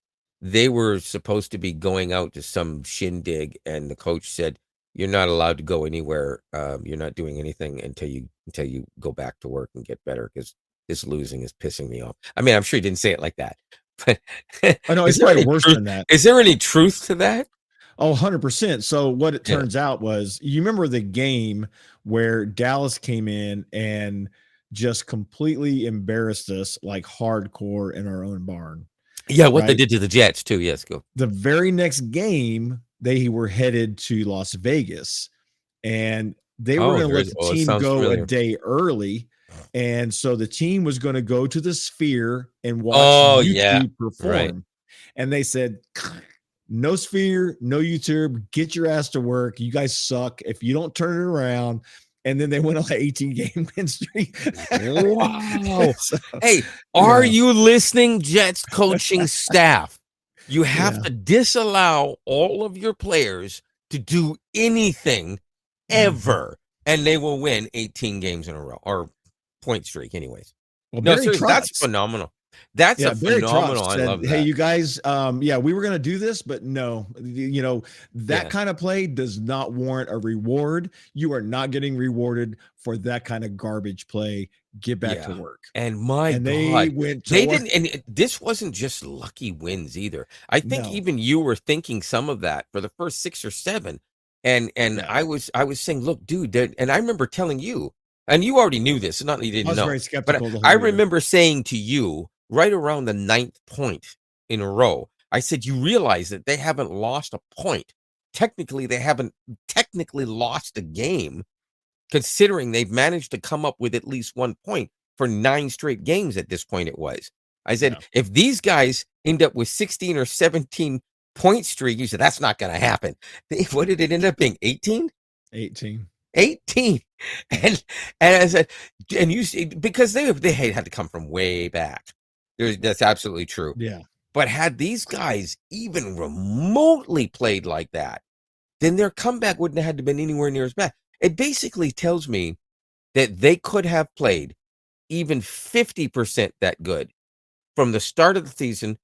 Speaker 2: they were supposed to be going out to some shindig, and the coach said, "You're not allowed to go anywhere. You're not doing anything until you go back to work and get better because this losing is pissing me off." I mean, I'm sure he didn't say it like that, but
Speaker 1: I know
Speaker 2: is
Speaker 1: it's
Speaker 2: there
Speaker 1: probably
Speaker 2: any
Speaker 1: worse
Speaker 2: truth?
Speaker 1: than that.
Speaker 2: Is there any truth to that?
Speaker 1: Oh, 100%. So what it
Speaker 2: Yeah.
Speaker 1: turns out was, you remember the game where Dallas came in and just completely embarrassed us like hardcore in our own barn,
Speaker 2: Yeah, what they
Speaker 1: right?
Speaker 2: did to the Jets too. Yes, go.
Speaker 1: The very next game, they were headed to Las Vegas and they were
Speaker 2: Oh,
Speaker 1: going to let the
Speaker 2: it
Speaker 1: team
Speaker 2: sounds
Speaker 1: go a
Speaker 2: familiar.
Speaker 1: day early. And so the team was going to go to the Sphere and watch
Speaker 2: Oh, yeah.
Speaker 1: YouTube
Speaker 2: Right.
Speaker 1: perform. And they said, no Sphere, no YouTube, get your ass to work. You guys suck if you don't turn it around. And then they went on an 18-game win streak.
Speaker 2: Wow.
Speaker 1: So,
Speaker 2: Hey, are
Speaker 1: yeah,
Speaker 2: you listening, Jets coaching staff? You have
Speaker 1: yeah.
Speaker 2: to disallow all of your players to do anything
Speaker 1: Mhm.
Speaker 2: ever, and they will win 18 games in a row or point streak, anyways.
Speaker 1: Well,
Speaker 2: No,
Speaker 1: Barry
Speaker 2: seriously, that's
Speaker 1: Trotz.
Speaker 2: phenomenal. That's a
Speaker 1: Yeah, Barry Trotz
Speaker 2: phenomenal. I
Speaker 1: said,
Speaker 2: love
Speaker 1: "Hey,
Speaker 2: that.
Speaker 1: you guys, yeah, we were gonna do this, but no, that
Speaker 2: Yeah.
Speaker 1: kind of play does not warrant a reward. You are not getting rewarded for that kind of garbage play. Get back to
Speaker 2: Yeah.
Speaker 1: work."
Speaker 2: And my
Speaker 1: And they
Speaker 2: God,
Speaker 1: went to
Speaker 2: they
Speaker 1: work.
Speaker 2: didn't, and this wasn't just lucky wins either. I think
Speaker 1: No,
Speaker 2: even you were thinking some of that for the first 6 or 7. And
Speaker 1: yeah,
Speaker 2: I was saying, look, dude, and I remember telling you, and you already knew this, not that you
Speaker 1: I
Speaker 2: didn't
Speaker 1: was
Speaker 2: know,
Speaker 1: very
Speaker 2: but
Speaker 1: skeptical the
Speaker 2: I
Speaker 1: whole year.
Speaker 2: remember saying to you right around the 9th point in a row, I said, you realize that they haven't lost a point. Technically, they haven't technically lost a game considering they've managed to come up with at least 1 point for 9 straight games at this point it was. I said,
Speaker 1: Yeah,
Speaker 2: if these guys end up with 16 or 17 point streak, you said that's not going to happen. What did it end up being? 18?
Speaker 1: 18.
Speaker 2: 18.
Speaker 1: Yeah,
Speaker 2: And I said, and you see, because they had to come from way back. That's absolutely true.
Speaker 1: yeah,
Speaker 2: But had these guys even remotely played like that, then their comeback wouldn't have had to been anywhere near as bad. It basically tells me that they could have played even 50% that good from the start of the season,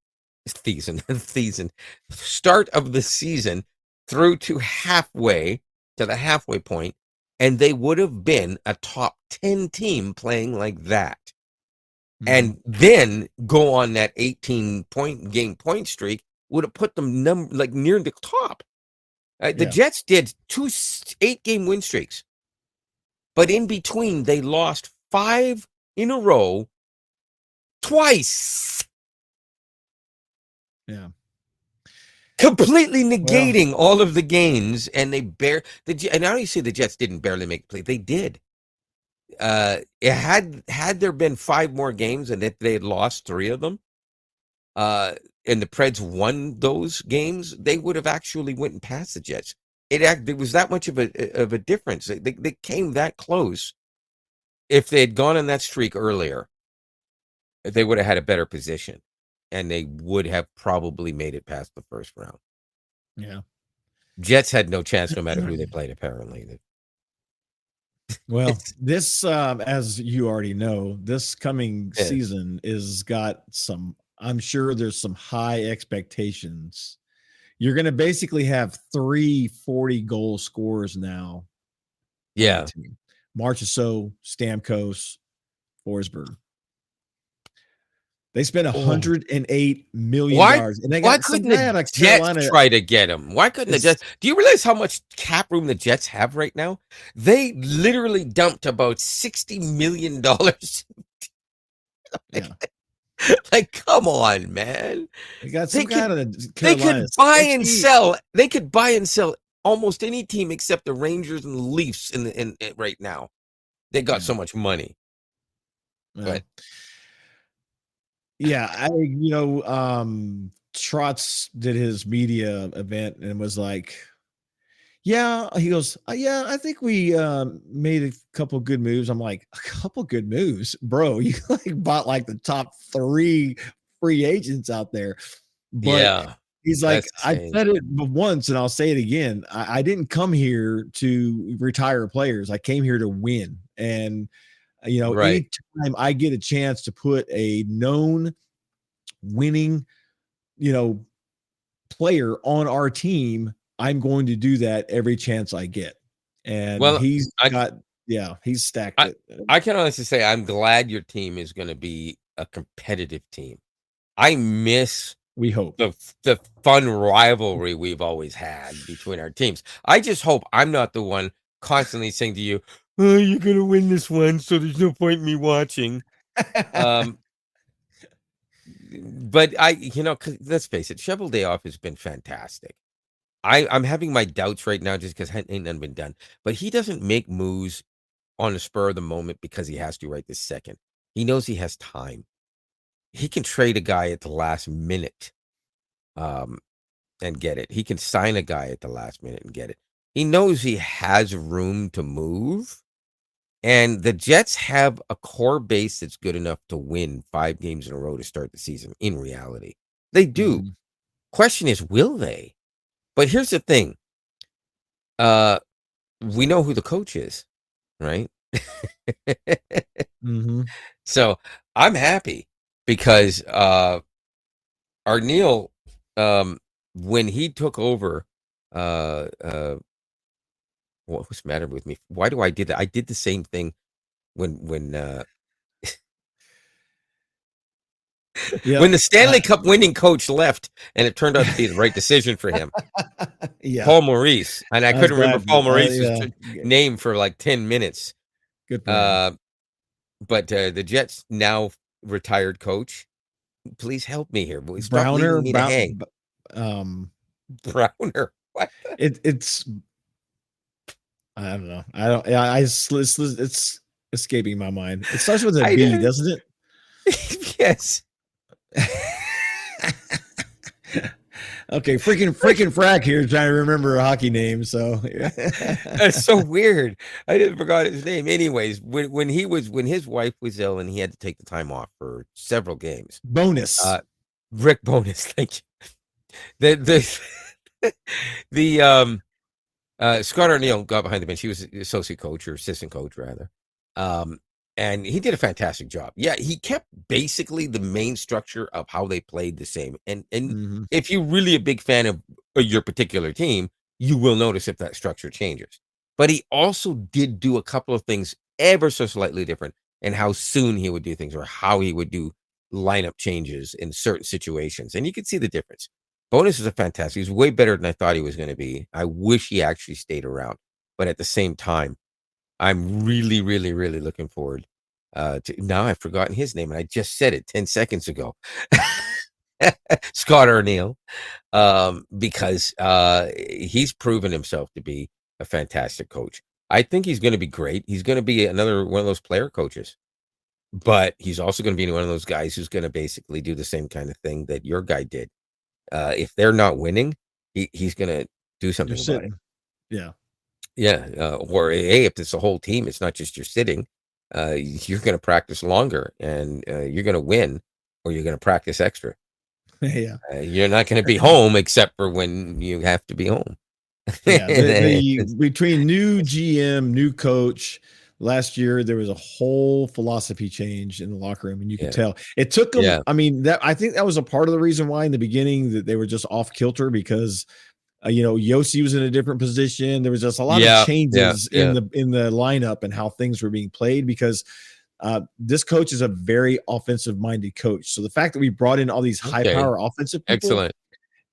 Speaker 2: start of the season through to the halfway point, and they would have been a top 10 team playing like that.
Speaker 1: mhm,
Speaker 2: And then go on that 18 point streak would have put them like near the top. The
Speaker 1: yeah,
Speaker 2: Jets did 2 8-game win streaks, but in between they lost 5 in a row twice,
Speaker 1: yeah.
Speaker 2: completely
Speaker 1: Well,
Speaker 2: negating all of the gains. And and now you say the Jets didn't barely make the play. They did. it had there been 5 more games and if they had lost 3 of them, and the Preds won those games, they would have actually went and passed the Jets. It was that much of a difference. They came that close. If they had gone on that streak earlier, they would have had a better position, and they would have probably made it past the first round.
Speaker 1: Yeah.
Speaker 2: Jets had no chance, no matter who they played. Apparently,
Speaker 1: Well, this, as you already know, this coming
Speaker 2: yeah.
Speaker 1: season is got some. I'm sure there's some high expectations. You're going to basically have 3 40-goal scorers now on the team: Marchessault, Stamkos, Forsberg. They spent $108 million, and they
Speaker 2: Why
Speaker 1: got some
Speaker 2: couldn't
Speaker 1: guy out
Speaker 2: the
Speaker 1: of
Speaker 2: Jets
Speaker 1: Carolina.
Speaker 2: try to get him? Why couldn't the
Speaker 1: It's
Speaker 2: Jets? Do you realize how much cap room the Jets have right now? They literally dumped about $60 million.
Speaker 1: yeah.
Speaker 2: Like, come on, man.
Speaker 1: They got
Speaker 2: They
Speaker 1: some guy out
Speaker 2: could
Speaker 1: of
Speaker 2: they
Speaker 1: Carolina.
Speaker 2: could buy and sell. They could buy and sell almost any team except the Rangers and the Leafs in right now. They got so much money.
Speaker 1: Well,
Speaker 2: But
Speaker 1: yeah, Trotz did his media event and was like, yeah, he goes, yeah, I think we made a couple good moves. I'm like, a couple good moves, bro. You like bought like the top 3 free agents out there. But
Speaker 2: yeah,
Speaker 1: he's like,
Speaker 2: that's
Speaker 1: I
Speaker 2: insane.
Speaker 1: said it once and I'll say it again. I didn't come here to retire players. I came here to win. And
Speaker 2: Right.
Speaker 1: anytime I get a chance to put a known winning, player on our team, I'm going to do that every chance I get. And
Speaker 2: Well,
Speaker 1: he's
Speaker 2: I
Speaker 1: got, he's stacked
Speaker 2: I
Speaker 1: it.
Speaker 2: I can honestly say I'm glad your team is going to be a competitive team. I miss
Speaker 1: We hope.
Speaker 2: the fun rivalry we've always had between our teams. I just hope I'm not the one constantly saying to you, "Oh, you're gonna win this one, so there's no point in me watching." Um, but let's face it, Shovel Day Off has been fantastic. I'm having my doubts right now just because ain't none been done. But he doesn't make moves on the spur of the moment because he has to right this second. He knows he has time. He can trade a guy at the last minute. And get it. He can sign a guy at the last minute and get it. He knows he has room to move. And the Jets have a core base that's good enough to win 5 games in a row to start the season, in reality. They do.
Speaker 1: Mhm.
Speaker 2: Question is, will they? But here's the thing. We know who the coach is, right?
Speaker 1: Mhm.
Speaker 2: So I'm happy because Arneal, when he took over, what was the matter with me? Why do I did that? I did the same thing when
Speaker 1: Yeah.
Speaker 2: when the Stanley Cup winning coach left, and it turned out to be the right decision for him.
Speaker 1: Yeah.
Speaker 2: Paul Maurice, and I
Speaker 1: I was
Speaker 2: couldn't remember
Speaker 1: glad
Speaker 2: Paul
Speaker 1: that,
Speaker 2: Maurice's name for like 10 minutes.
Speaker 1: good for him.
Speaker 2: Uh, but the Jets now retired coach. Please help me here. Stop
Speaker 1: Browner,
Speaker 2: leaving me to hang.
Speaker 1: um,
Speaker 2: Browner. What?
Speaker 1: it's I don't know. I don't. It's escaping my mind. It starts with a
Speaker 2: I
Speaker 1: B,
Speaker 2: know.
Speaker 1: doesn't
Speaker 2: Yes.
Speaker 1: it? Okay, freaking frack here trying to remember a hockey name. So
Speaker 2: That's so weird. I just forgot his name. Anyways, when his wife was ill and he had to take the time off for several games.
Speaker 1: bonus.
Speaker 2: Rick Bonus, thank you. The Scott Arneal got behind the bench. He was associate coach or assistant coach rather. And he did a fantastic job. Yeah, he kept basically the main structure of how they played the same. And
Speaker 1: Mhm.
Speaker 2: if you're really a big fan of your particular team, you will notice if that structure changes. But he also did do a couple of things ever so slightly different and how soon he would do things or how he would do lineup changes in certain situations. And you could see the difference. Bonus is a fantastic. He's way better than I thought he was going to be. I wish he actually stayed around. But at the same time, I'm really, really, really looking forward to now I've forgotten his name and I just said it 10 seconds ago. Scott Arneal. Because he's proven himself to be a fantastic coach. I think he's going to be great. He's going to be another one of those player coaches, but he's also going to be one of those guys who's going to basically do the same kind of thing that your guy did. If they're not winning, he's going to do
Speaker 1: You're
Speaker 2: something about it.
Speaker 1: sitting. Yeah.
Speaker 2: Yeah, or hey, if it's a whole team, it's not just you're sitting. You're going to practice longer, and you're going to win, or you're going to practice extra.
Speaker 1: Yeah.
Speaker 2: You're not going to be home except for when you have to be home.
Speaker 1: Yeah. The between new GM, new coach, last year there was a whole philosophy change in the locker room, and you could tell it took them.
Speaker 2: Yeah.
Speaker 1: I mean, that I think that was a part of the reason why in the beginning that they were just off kilter because Yossi was in a different position. There was just a lot of
Speaker 2: Yeah,
Speaker 1: changes
Speaker 2: yeah.
Speaker 1: in the lineup and how things were being played because this coach is a very offensive minded coach. So the fact that we brought in all these high
Speaker 2: Okay,
Speaker 1: power offensive people
Speaker 2: excellent.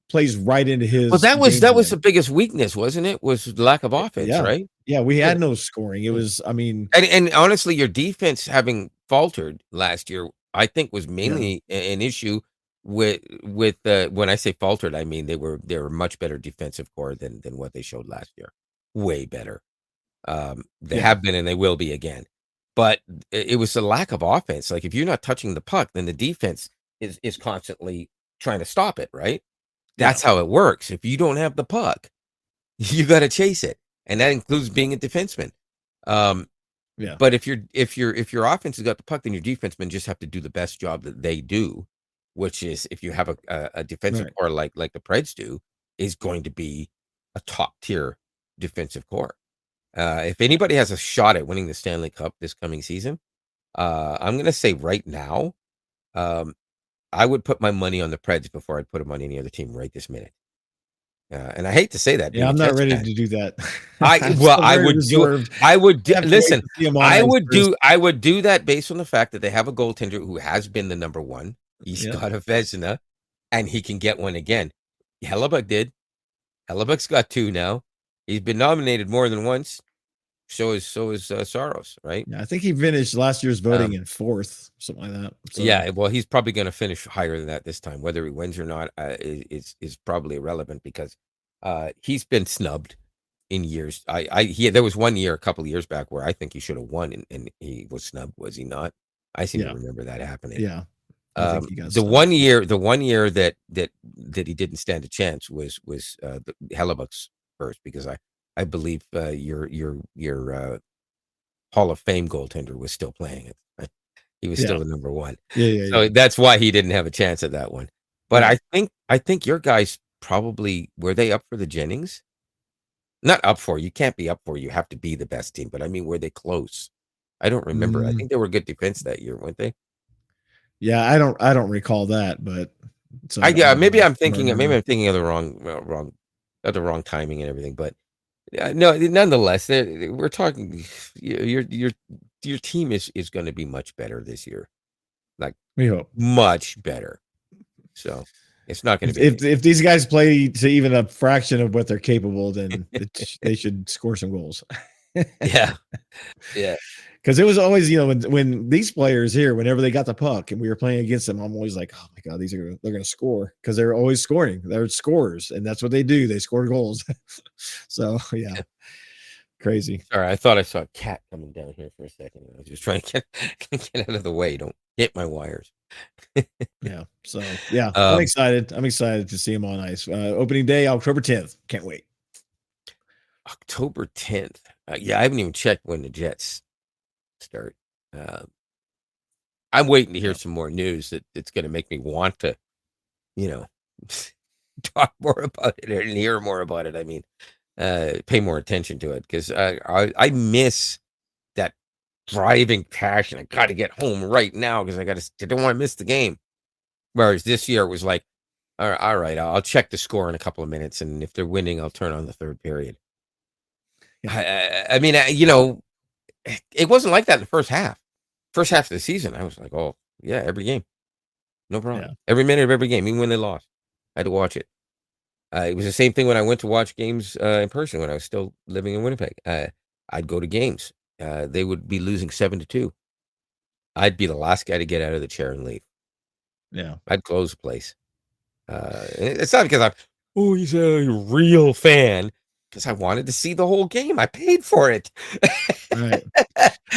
Speaker 1: plays right into
Speaker 2: Well,
Speaker 1: his
Speaker 2: that was
Speaker 1: game
Speaker 2: the
Speaker 1: plan.
Speaker 2: biggest weakness, wasn't it? Was lack of offense,
Speaker 1: Yeah.
Speaker 2: right?
Speaker 1: Yeah. We
Speaker 2: Yeah,
Speaker 1: had no scoring. It
Speaker 2: yeah.
Speaker 1: was, I mean,
Speaker 2: And honestly, your defense having faltered last year, I think was
Speaker 1: yeah.
Speaker 2: mainly an issue with when I say faltered, I mean they were much better defensive core than what they showed last year. Way better. They
Speaker 1: Yeah.
Speaker 2: have been and they will be again. But it was the lack of offense. Like if you're not touching the puck, then the defense is constantly trying to stop it, right?
Speaker 1: Yeah.
Speaker 2: That's how it works. If you don't have the puck, you got to chase it, and that includes being a defenseman. Um,
Speaker 1: Yeah.
Speaker 2: but if your offense has got the puck, then your defensemen just have to do the best job that they do, which is if you have a defensive
Speaker 1: Right.
Speaker 2: core like the Preds do, is going to be a top tier defensive core. If anybody has a shot at winning the Stanley Cup this coming season, I'm going to say right now, um, I would put my money on the Preds before I'd put them on any other team right this minute. And I hate to say that
Speaker 1: Yeah.
Speaker 2: being a
Speaker 1: I'm not
Speaker 2: Jets
Speaker 1: ready
Speaker 2: fan.
Speaker 1: to do that.
Speaker 2: I
Speaker 1: I'm
Speaker 2: well,
Speaker 1: still
Speaker 2: I
Speaker 1: very
Speaker 2: would do
Speaker 1: reserved.
Speaker 2: I would
Speaker 1: I
Speaker 2: do
Speaker 1: have to wait
Speaker 2: listen,
Speaker 1: to see him on ice first.
Speaker 2: I would do that based on the fact that they have a goaltender who has been the number one. He's
Speaker 1: Yeah.
Speaker 2: got a Vezina, and he can get one again. Hellebuck did. Hellebuck's got two now. He's been nominated more than once. So is Saros, right?
Speaker 1: Yeah. I think he finished last year's voting
Speaker 2: Um,
Speaker 1: in fourth, something like that. So,
Speaker 2: yeah, well, he's probably going to finish higher than that this time. Whether he wins or not is probably irrelevant because he's been snubbed in years. There was one year a couple of years back where I think he should have won and he was snubbed, was he not? I seem to
Speaker 1: yeah.
Speaker 2: remember that happening.
Speaker 1: Yeah. I think he got
Speaker 2: The
Speaker 1: snubbed.
Speaker 2: one year that he didn't stand a chance was the Hellebuck's first because I believe your Hall of Fame goaltender was still playing it. He was still
Speaker 1: Yeah.
Speaker 2: the number one.
Speaker 1: Yeah. Yeah.
Speaker 2: So
Speaker 1: Yeah.
Speaker 2: that's why he didn't have a chance at that one. But
Speaker 1: Right.
Speaker 2: I think your guys probably were they up for the Jennings? Not up for, you can't be up for, you have to be the best team, but I mean, were they close? I don't remember. I
Speaker 1: Mm,
Speaker 2: think they were good defense that year, weren't they?
Speaker 1: yeah. I don't recall that, but so
Speaker 2: Yeah, maybe I'm
Speaker 1: I don't
Speaker 2: thinking
Speaker 1: remember.
Speaker 2: of the of the wrong timing and everything, but no, nonetheless, we're talking your team is going to be much better this year, like
Speaker 1: We hope.
Speaker 2: much better. So it's not going to be an
Speaker 1: If these guys play to even a fraction of what they're capable, then they should score some goals.
Speaker 2: yeah, yeah,
Speaker 1: Because it was always, when these players here, whenever they got the puck and we were playing against them, I'm always like, oh my god, they're gonna score because they're always scoring. They're scorers, and that's what they do. They score goals. So yeah,
Speaker 2: yeah.
Speaker 1: crazy.
Speaker 2: Sorry, I thought I saw a cat coming down here for a second. I was just trying to get out of the way. Don't hit my wires.
Speaker 1: Yeah. So yeah, I'm
Speaker 2: Um,
Speaker 1: excited. I'm excited to see him on ice. Opening day, October 10th. Can't wait.
Speaker 2: October 10th. Yeah, I haven't even checked when the Jets start. Uh, I'm waiting to hear
Speaker 1: Yeah.
Speaker 2: some more news that's going to make me want to, you know, talk more about it and hear more about it. I mean, pay more attention to it because I miss that driving passion. I got to get home right now because I don't want to miss the game. Whereas this year it was like, all right, I'll check the score in a couple of minutes, and if they're winning, I'll turn on the third period.
Speaker 1: Yeah.
Speaker 2: I mean, it wasn't like that in the first half. First half of the season, I was like, oh yeah, every game, no problem,
Speaker 1: Yeah.
Speaker 2: every minute of every game, even when they lost, I had to watch it. It was the same thing when I went to watch games in person when I was still living in Winnipeg. I'd go to games. They would be losing 7-2. I'd be the last guy to get out of the chair and leave.
Speaker 1: Yeah.
Speaker 2: I'd close the place. It's not because he's a real fan. Because I wanted to see the whole game. I paid for it.
Speaker 1: Right.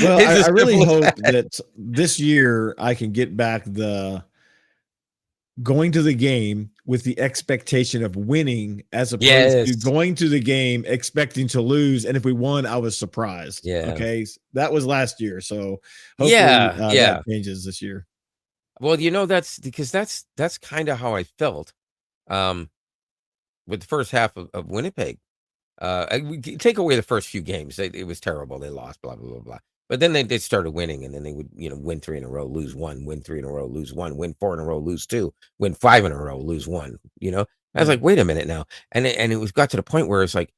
Speaker 1: Well,
Speaker 2: It's
Speaker 1: I
Speaker 2: as
Speaker 1: really
Speaker 2: simple as
Speaker 1: hope
Speaker 2: that.
Speaker 1: that this year I can get back the going to the game with the expectation of winning as opposed to
Speaker 2: Yes.
Speaker 1: going to the game expecting to lose. And if we won, I was surprised.
Speaker 2: Yeah.
Speaker 1: Okay. That was last year. So hopefully
Speaker 2: Yeah.
Speaker 1: that
Speaker 2: Yeah.
Speaker 1: changes this year.
Speaker 2: Well, that's because that's kind of how I felt um, with the first half of Winnipeg. Take away the first few games, it was terrible. They lost, blah blah blah blah. But then they started winning, and then they would win 3 in a row, lose one, win 3 in a row, lose one, win 4 in a row, lose two, win 5 in a row, lose one. I was
Speaker 1: Yeah.
Speaker 2: like, wait a minute now, and it was got to the point where it's like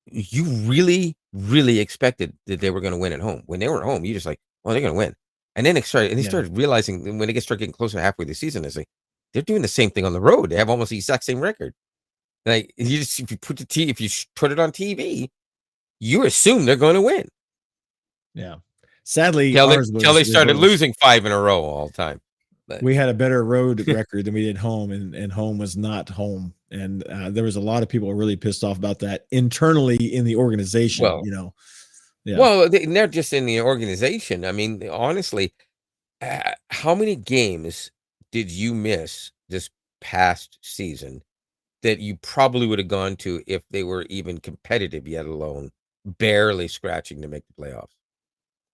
Speaker 2: you really really expected that they were going to win at home. When they were at home, you just like, well, they're going to win, and then they
Speaker 1: Yeah.
Speaker 2: started realizing when started getting closer to halfway the season, it's like they're doing the same thing on the road. They have almost the exact same record. Like you just if you put put it on TV, you assume they're going to win
Speaker 1: Yeah. Sadly,
Speaker 2: till
Speaker 1: ours
Speaker 2: they
Speaker 1: was
Speaker 2: started
Speaker 1: reversed.
Speaker 2: losing 5 in a row all the time. But
Speaker 1: We had a better road record than we did home, and home was not home. And there was a lot of people really pissed off about that internally in the organization.
Speaker 2: well,
Speaker 1: Yeah.
Speaker 2: they're just in the organization. I mean, honestly, how many games did you miss this past season that you probably would have gone to if they were even competitive, yet alone barely scratching to make the playoffs?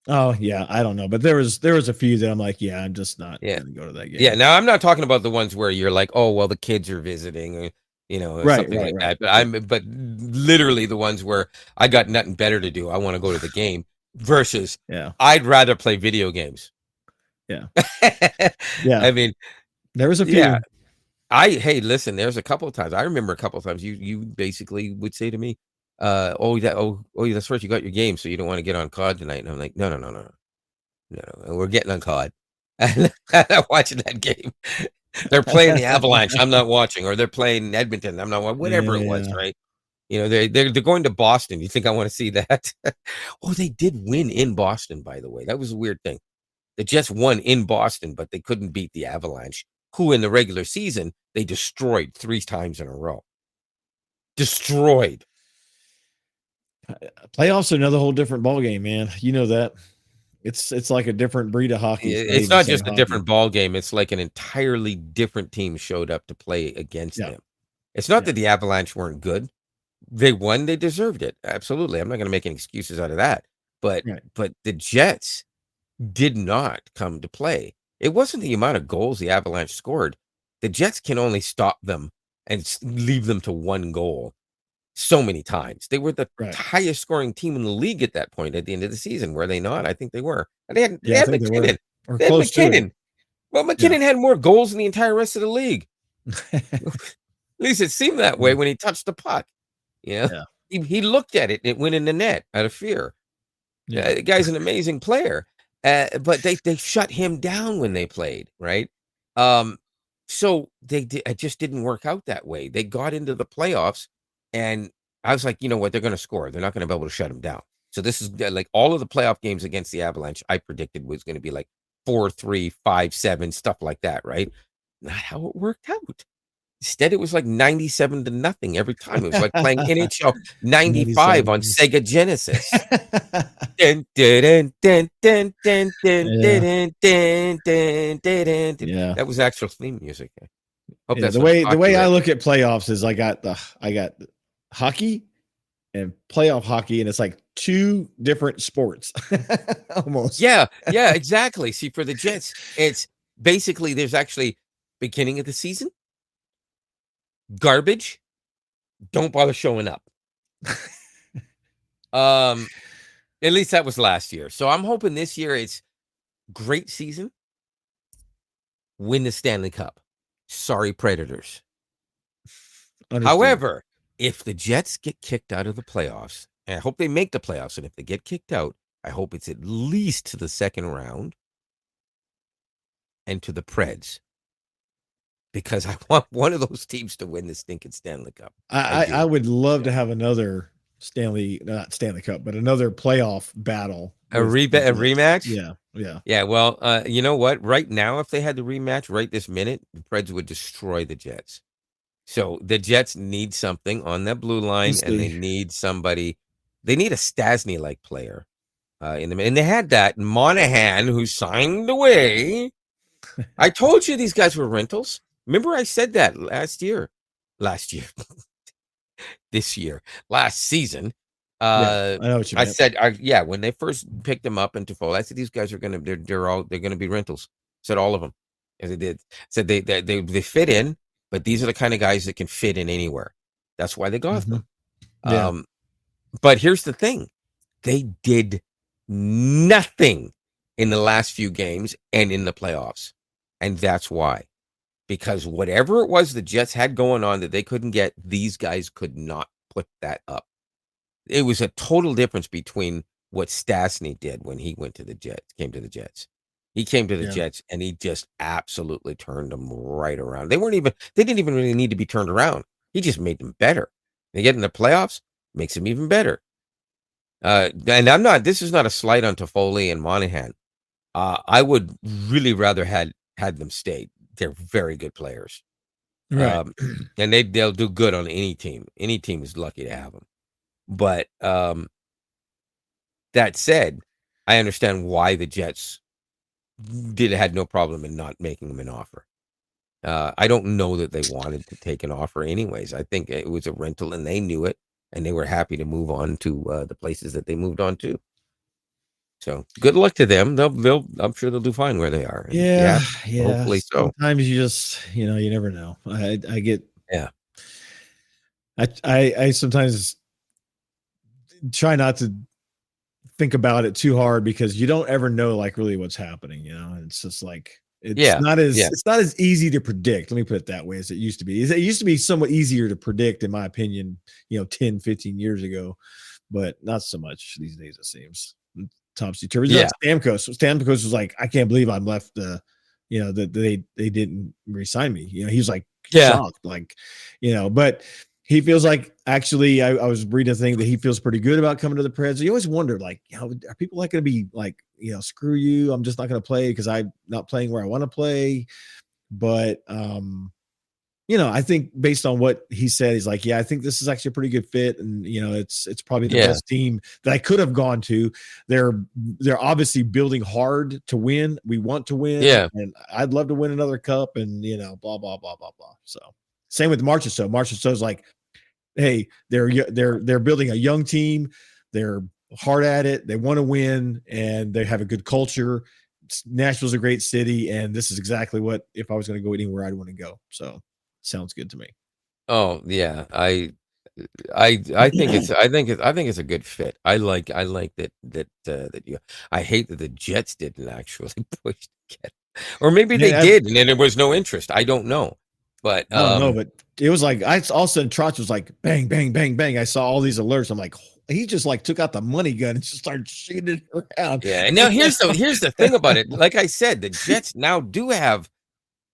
Speaker 1: Oh yeah, I don't know, but there was a few that I'm like, yeah, I'm just not
Speaker 2: Yeah.
Speaker 1: gonna go to that
Speaker 2: Yeah,
Speaker 1: game.
Speaker 2: now I'm not talking about the ones where you're like, "Oh, well, the kids are visiting," or, or
Speaker 1: Right,
Speaker 2: something
Speaker 1: right,
Speaker 2: like
Speaker 1: right.
Speaker 2: that, but
Speaker 1: Yeah,
Speaker 2: literally the ones where I got nothing better to do, I wanna go to the game, versus
Speaker 1: yeah,
Speaker 2: I'd rather play video games.
Speaker 1: yeah, yeah.
Speaker 2: I mean,
Speaker 1: There was a
Speaker 2: yeah,
Speaker 1: few.
Speaker 2: hey, listen, there's a couple of times, I remember a couple of times you basically would say to me, "Oh, that's right, you got your game, so you don't wanna get on COD tonight," and I'm like, "No, no, no, no, no, no, no, we're getting on COD." I'm watching that game. They're playing the Avalanche, I'm not watching, or they're playing Edmonton, I'm not wa whatever it was,
Speaker 1: Yeah,
Speaker 2: right? They're going to Boston, you think I wanna see that? Oh, they did win in Boston, by the way, that was a weird thing. The Jets won in Boston, but they couldn't beat the Avalanche, who in the regular season, they destroyed 3 times in a row. Destroyed.
Speaker 1: playoffs are another whole different ball game, man. You know that. It's like a different breed of
Speaker 2: I
Speaker 1: hockey. It's not
Speaker 2: it's
Speaker 1: even the
Speaker 2: not
Speaker 1: same
Speaker 2: just a
Speaker 1: hockey.
Speaker 2: different ball game, it's like an entirely different team showed up to play against
Speaker 1: Yeah,
Speaker 2: them. It's not
Speaker 1: yeah,
Speaker 2: that the Avalanche weren't good. They won, they deserved it. Absolutely. I'm not gonna make any excuses out of that. But
Speaker 1: right,
Speaker 2: the Jets did not come to play. It wasn't the amount of goals the Avalanche scored. The Jets can only stop them and leave them to 1 goal so many times. They were the
Speaker 1: right.
Speaker 2: highest scoring team in the league at that point at the end of the season, were they not? I think they were. And they
Speaker 1: Yeah, I
Speaker 2: had
Speaker 1: think they were
Speaker 2: McKinnon.
Speaker 1: or
Speaker 2: They had
Speaker 1: close to it.
Speaker 2: McKinnon. Well,
Speaker 1: Yeah,
Speaker 2: McKinnon had more goals than the entire rest of the league. At least it seemed that way
Speaker 1: yeah,
Speaker 2: when he touched the puck. You know,
Speaker 1: yeah,
Speaker 2: he looked at it and it went in the net out of fear.
Speaker 1: yeah.
Speaker 2: The guy's an amazing player, but they shut him down when they played, right? Um, so it just didn't work out that way. They got into the playoffs, and I was like, you know what? They're going to score. They're not going to be able to shut him down. So this is like all of the playoff games against the Avalanche. I predicted was going to be like 4-3, 5-7, stuff like that, right? Not how it worked out. Instead, it was like 97-0 every time. It was like playing NHL 95 on
Speaker 1: 97.
Speaker 2: Sega Genesis. Dun, dun, dun, dun, dun, dun,
Speaker 1: Yeah,
Speaker 2: dun, dun, dun, dun, dun, dun.
Speaker 1: yeah.
Speaker 2: That was actual theme music. I hope
Speaker 1: Yeah,
Speaker 2: that's
Speaker 1: the
Speaker 2: not
Speaker 1: way I
Speaker 2: copyrighted.
Speaker 1: look at playoffs is I got hockey and playoff hockey, and it's like two different sports almost.
Speaker 2: Yeah, yeah, exactly. See, for the Jets, it's basically there's actually beginning of the season, garbage, don't bother showing up. Um, at least that was last year. So I'm hoping this year it's great season, win the Stanley Cup. Sorry, Predators.
Speaker 1: Understood.
Speaker 2: However, if the Jets get kicked out of the playoffs, and I hope they make the playoffs, and if they get kicked out, I hope it's at least to the second round and to the Preds because I want one of those teams to win the stinking Stanley Cup. I
Speaker 1: I
Speaker 2: do.
Speaker 1: would love
Speaker 2: Yeah.
Speaker 1: to have another not Stanley Cup, but another playoff battle
Speaker 2: A
Speaker 1: with the Jets.
Speaker 2: rematch?
Speaker 1: Yeah, yeah,
Speaker 2: Yeah, well, you know what? Right now, if they had the rematch right this minute, the Preds would destroy the Jets. So the Jets need something on that blue
Speaker 1: We'll
Speaker 2: line, and they
Speaker 1: see.
Speaker 2: need somebody. They need a Stasny-like player in them, and they had that Monahan who signed away. I told you these guys were rentals. Remember, I said that last year, this year, last season.
Speaker 1: Yeah, I know what you
Speaker 2: I
Speaker 1: meant.
Speaker 2: said, yeah, when they first picked them up into fold, I said these guys are gonna they're gonna be rentals. Said all of them, as they did. Said they fit in, but these are the kind of guys that can fit in anywhere. That's why they got
Speaker 1: Mhm.
Speaker 2: them.
Speaker 1: Yeah,
Speaker 2: But here's the thing: they did nothing in the last few games and in the playoffs, and that's why. Because whatever it was the Jets had going on that they couldn't get, these guys could not put that up. It was a total difference between what Stastny did when he went to the Jets, came to the Jets. He came to the
Speaker 1: yeah,
Speaker 2: Jets and he just absolutely turned them right around. They didn't even really need to be turned around. He just made them better. They get in the playoffs, makes them even better. And this is not a slight on Toffoli and Monahan. I would really rather had them stay. They're very good players.
Speaker 1: right.
Speaker 2: Um, and they'll do good on any team. Any team is lucky to have them. But that said, I understand why the Jets had no problem in not making him an offer. I don't know that they wanted to take an offer anyways. I think it was a rental and they knew it, and they were happy to move on to the places that they moved on to. So good luck to them. I'm sure they'll do fine where they are. And
Speaker 1: Yeah,
Speaker 2: yeah,
Speaker 1: yeah.
Speaker 2: hopefully so.
Speaker 1: Sometimes you just, you never know. I get,
Speaker 2: Yeah.
Speaker 1: I sometimes try not to think about it too hard because you don't ever know like really what's happening, it's just like
Speaker 2: Yeah. Yeah.
Speaker 1: it's not as easy to predict, let me put it that way, as it used to be. It used to be somewhat easier to predict, in my opinion, 10, 15 years ago, but not so much these days, it seems. Topsy turvy. Like
Speaker 2: Yeah.
Speaker 1: Stamkos was like, I can't believe I'm left. That they didn't resign me. He was like
Speaker 2: Yeah.
Speaker 1: shocked, like, but he feels like, actually, I was reading a thing that he feels pretty good about coming to the Preds. You always wonder, like, are people like going to be like, screw you, I'm just not going to play because I'm not playing where I want to play. But I think based on what he said, he's like, yeah, I think this is actually a pretty good fit, and it's probably the
Speaker 2: Yeah.
Speaker 1: best team that I could have gone to. They're obviously building hard to win. We want to win,
Speaker 2: Yeah.
Speaker 1: and I'd love to win another cup, and blah blah blah blah blah. So same with Marchessault. Marchessault's like, hey, they're building a young team. They're hard at it. They want to win, and they have a good culture. Nashville's a great city, and this is exactly what, if I was going to go anywhere, I'd want to go. So sounds good to me.
Speaker 2: Oh yeah. I think it's a good fit. I like that you. I hate that the Jets didn't actually push to get, or maybe they
Speaker 1: Yeah,
Speaker 2: did, and then there was no interest. I don't know, but
Speaker 1: I don't know, but it was like, all of a sudden Trotz was like bang, bang, bang, bang. I saw all these alerts. I'm like, he just like took out the money gun and just started shooting it around.
Speaker 2: yeah. And now here's the thing about it. Like I said, the Jets now do have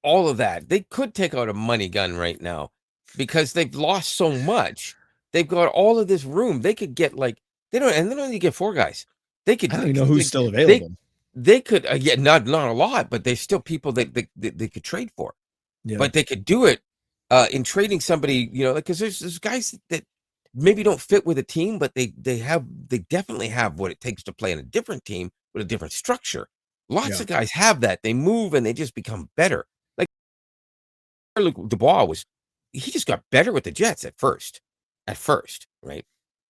Speaker 2: all of that. They could take out a money gun right now because they've lost so much. They've got all of this room. They could get like they don't need to get four guys. They could
Speaker 1: I don't even know who's still
Speaker 2: they
Speaker 1: available.
Speaker 2: they could yeah, not a lot, but there's still people that they could trade for.
Speaker 1: Yeah,
Speaker 2: But they could do it in trading somebody, because there's guys that maybe don't fit with a team, but they definitely have what it takes to play in a different team with a different structure. Lots
Speaker 1: yeah,
Speaker 2: of guys have that. They move and they just become better. Like Luc Dubois he just got better with the Jets at first, right?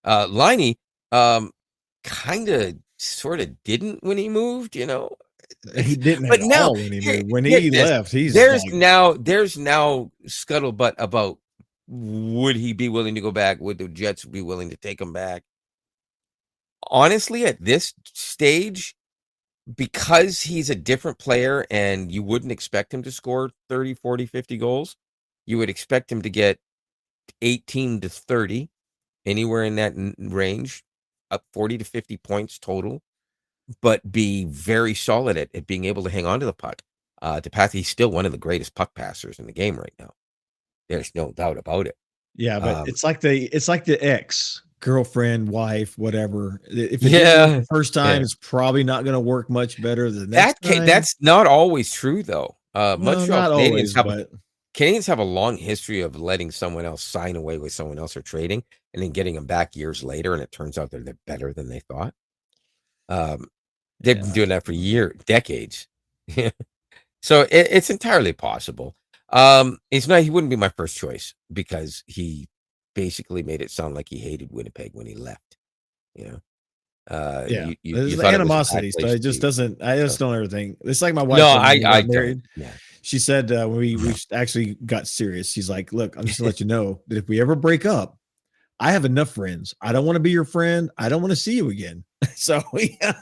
Speaker 2: Liney, kind of sort of didn't when he moved,
Speaker 1: he
Speaker 2: it's,
Speaker 1: didn't
Speaker 2: but
Speaker 1: at
Speaker 2: now
Speaker 1: all when he moved. When
Speaker 2: get
Speaker 1: he
Speaker 2: this.
Speaker 1: left, he's like,
Speaker 2: There's now scuttlebutt about would he be willing to go back? Would the Jets be willing to take him back? Honestly, at this stage, because he's a different player and you wouldn't expect him to score 30, 40, 50 goals, you would expect him to get 18 to 30, anywhere in that range, up 40 to 50 points total, but be very solid at being able to hang on to the puck. To pass, he's still one of the greatest puck passers in the game right now. There's no doubt about it.
Speaker 1: yeah, but
Speaker 2: Um,
Speaker 1: it's like the ex girlfriend, wife, whatever. If it didn't work
Speaker 2: yeah,
Speaker 1: the first time,
Speaker 2: yeah.
Speaker 1: it's probably not going to work much better the next time.
Speaker 2: That's not always true though.
Speaker 1: Well,
Speaker 2: Montreal
Speaker 1: not
Speaker 2: Canadiens
Speaker 1: always,
Speaker 2: have
Speaker 1: but
Speaker 2: Canadians have a long history of letting someone else sign away with someone else or trading, and then getting them back years later, and it turns out they're better than they thought. Um, they've been
Speaker 1: Yeah.
Speaker 2: doing that for decades. So it's entirely possible. It's not. He wouldn't be my first choice because he basically made it sound like he hated Winnipeg when he left. You know,
Speaker 1: Yeah.
Speaker 2: you
Speaker 1: There's
Speaker 2: thought it was a bad
Speaker 1: animosity, so
Speaker 2: place
Speaker 1: it
Speaker 2: to
Speaker 1: just
Speaker 2: be.
Speaker 1: doesn't I
Speaker 2: So,
Speaker 1: just don't ever think it's like my
Speaker 2: no,
Speaker 1: wife told me when we
Speaker 2: I
Speaker 1: got
Speaker 2: don't.
Speaker 1: married.
Speaker 2: Yeah.
Speaker 1: She said, when we actually got serious, she's like, "Look, I'm just gonna let you know that if we ever break up, I have enough friends. I don't want to be your friend. I don't want to see you again." So yeah,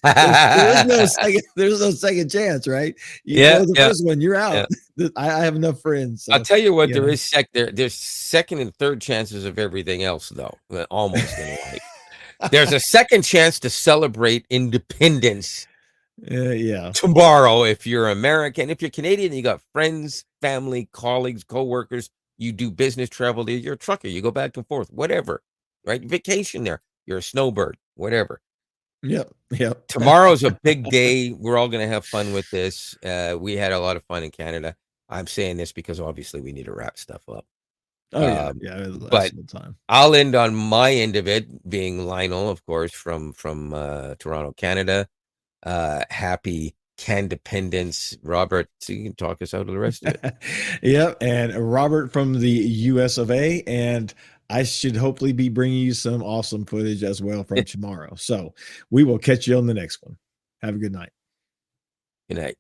Speaker 1: there's no second chance, right? You
Speaker 2: Yeah,
Speaker 1: blow the
Speaker 2: yeah,
Speaker 1: first one, you're
Speaker 2: yeah.
Speaker 1: out. I have enough friends.
Speaker 2: I'll
Speaker 1: So
Speaker 2: tell you what,
Speaker 1: yeah.
Speaker 2: there's second and third chances of everything else, though, almost in life. There's a second chance to celebrate independence
Speaker 1: Yeah.
Speaker 2: tomorrow if you're American. If you're Canadian, you got friends, family, colleagues, coworkers, you do business travel, you're a trucker, you go back and forth, whatever, right? Vacation there, you're a snowbird, whatever.
Speaker 1: Yep. Yep.
Speaker 2: Tomorrow's a big day. We're all going to have fun with this. We had a lot of fun in Canada. I'm saying this because obviously we need to wrap stuff up.
Speaker 1: Oh yeah.
Speaker 2: Um,
Speaker 1: Yeah.
Speaker 2: but
Speaker 1: Excellent time.
Speaker 2: I'll end on my end of it, being Lionel, of course, from Toronto, Canada. Happy Candependence, Robert. So you can talk us out of the rest of it.
Speaker 1: Yep. And Robert from the US of A. And I should hopefully be bringing you some awesome footage as well from tomorrow. So we will catch you on the next one. Have a good night.
Speaker 2: Good night.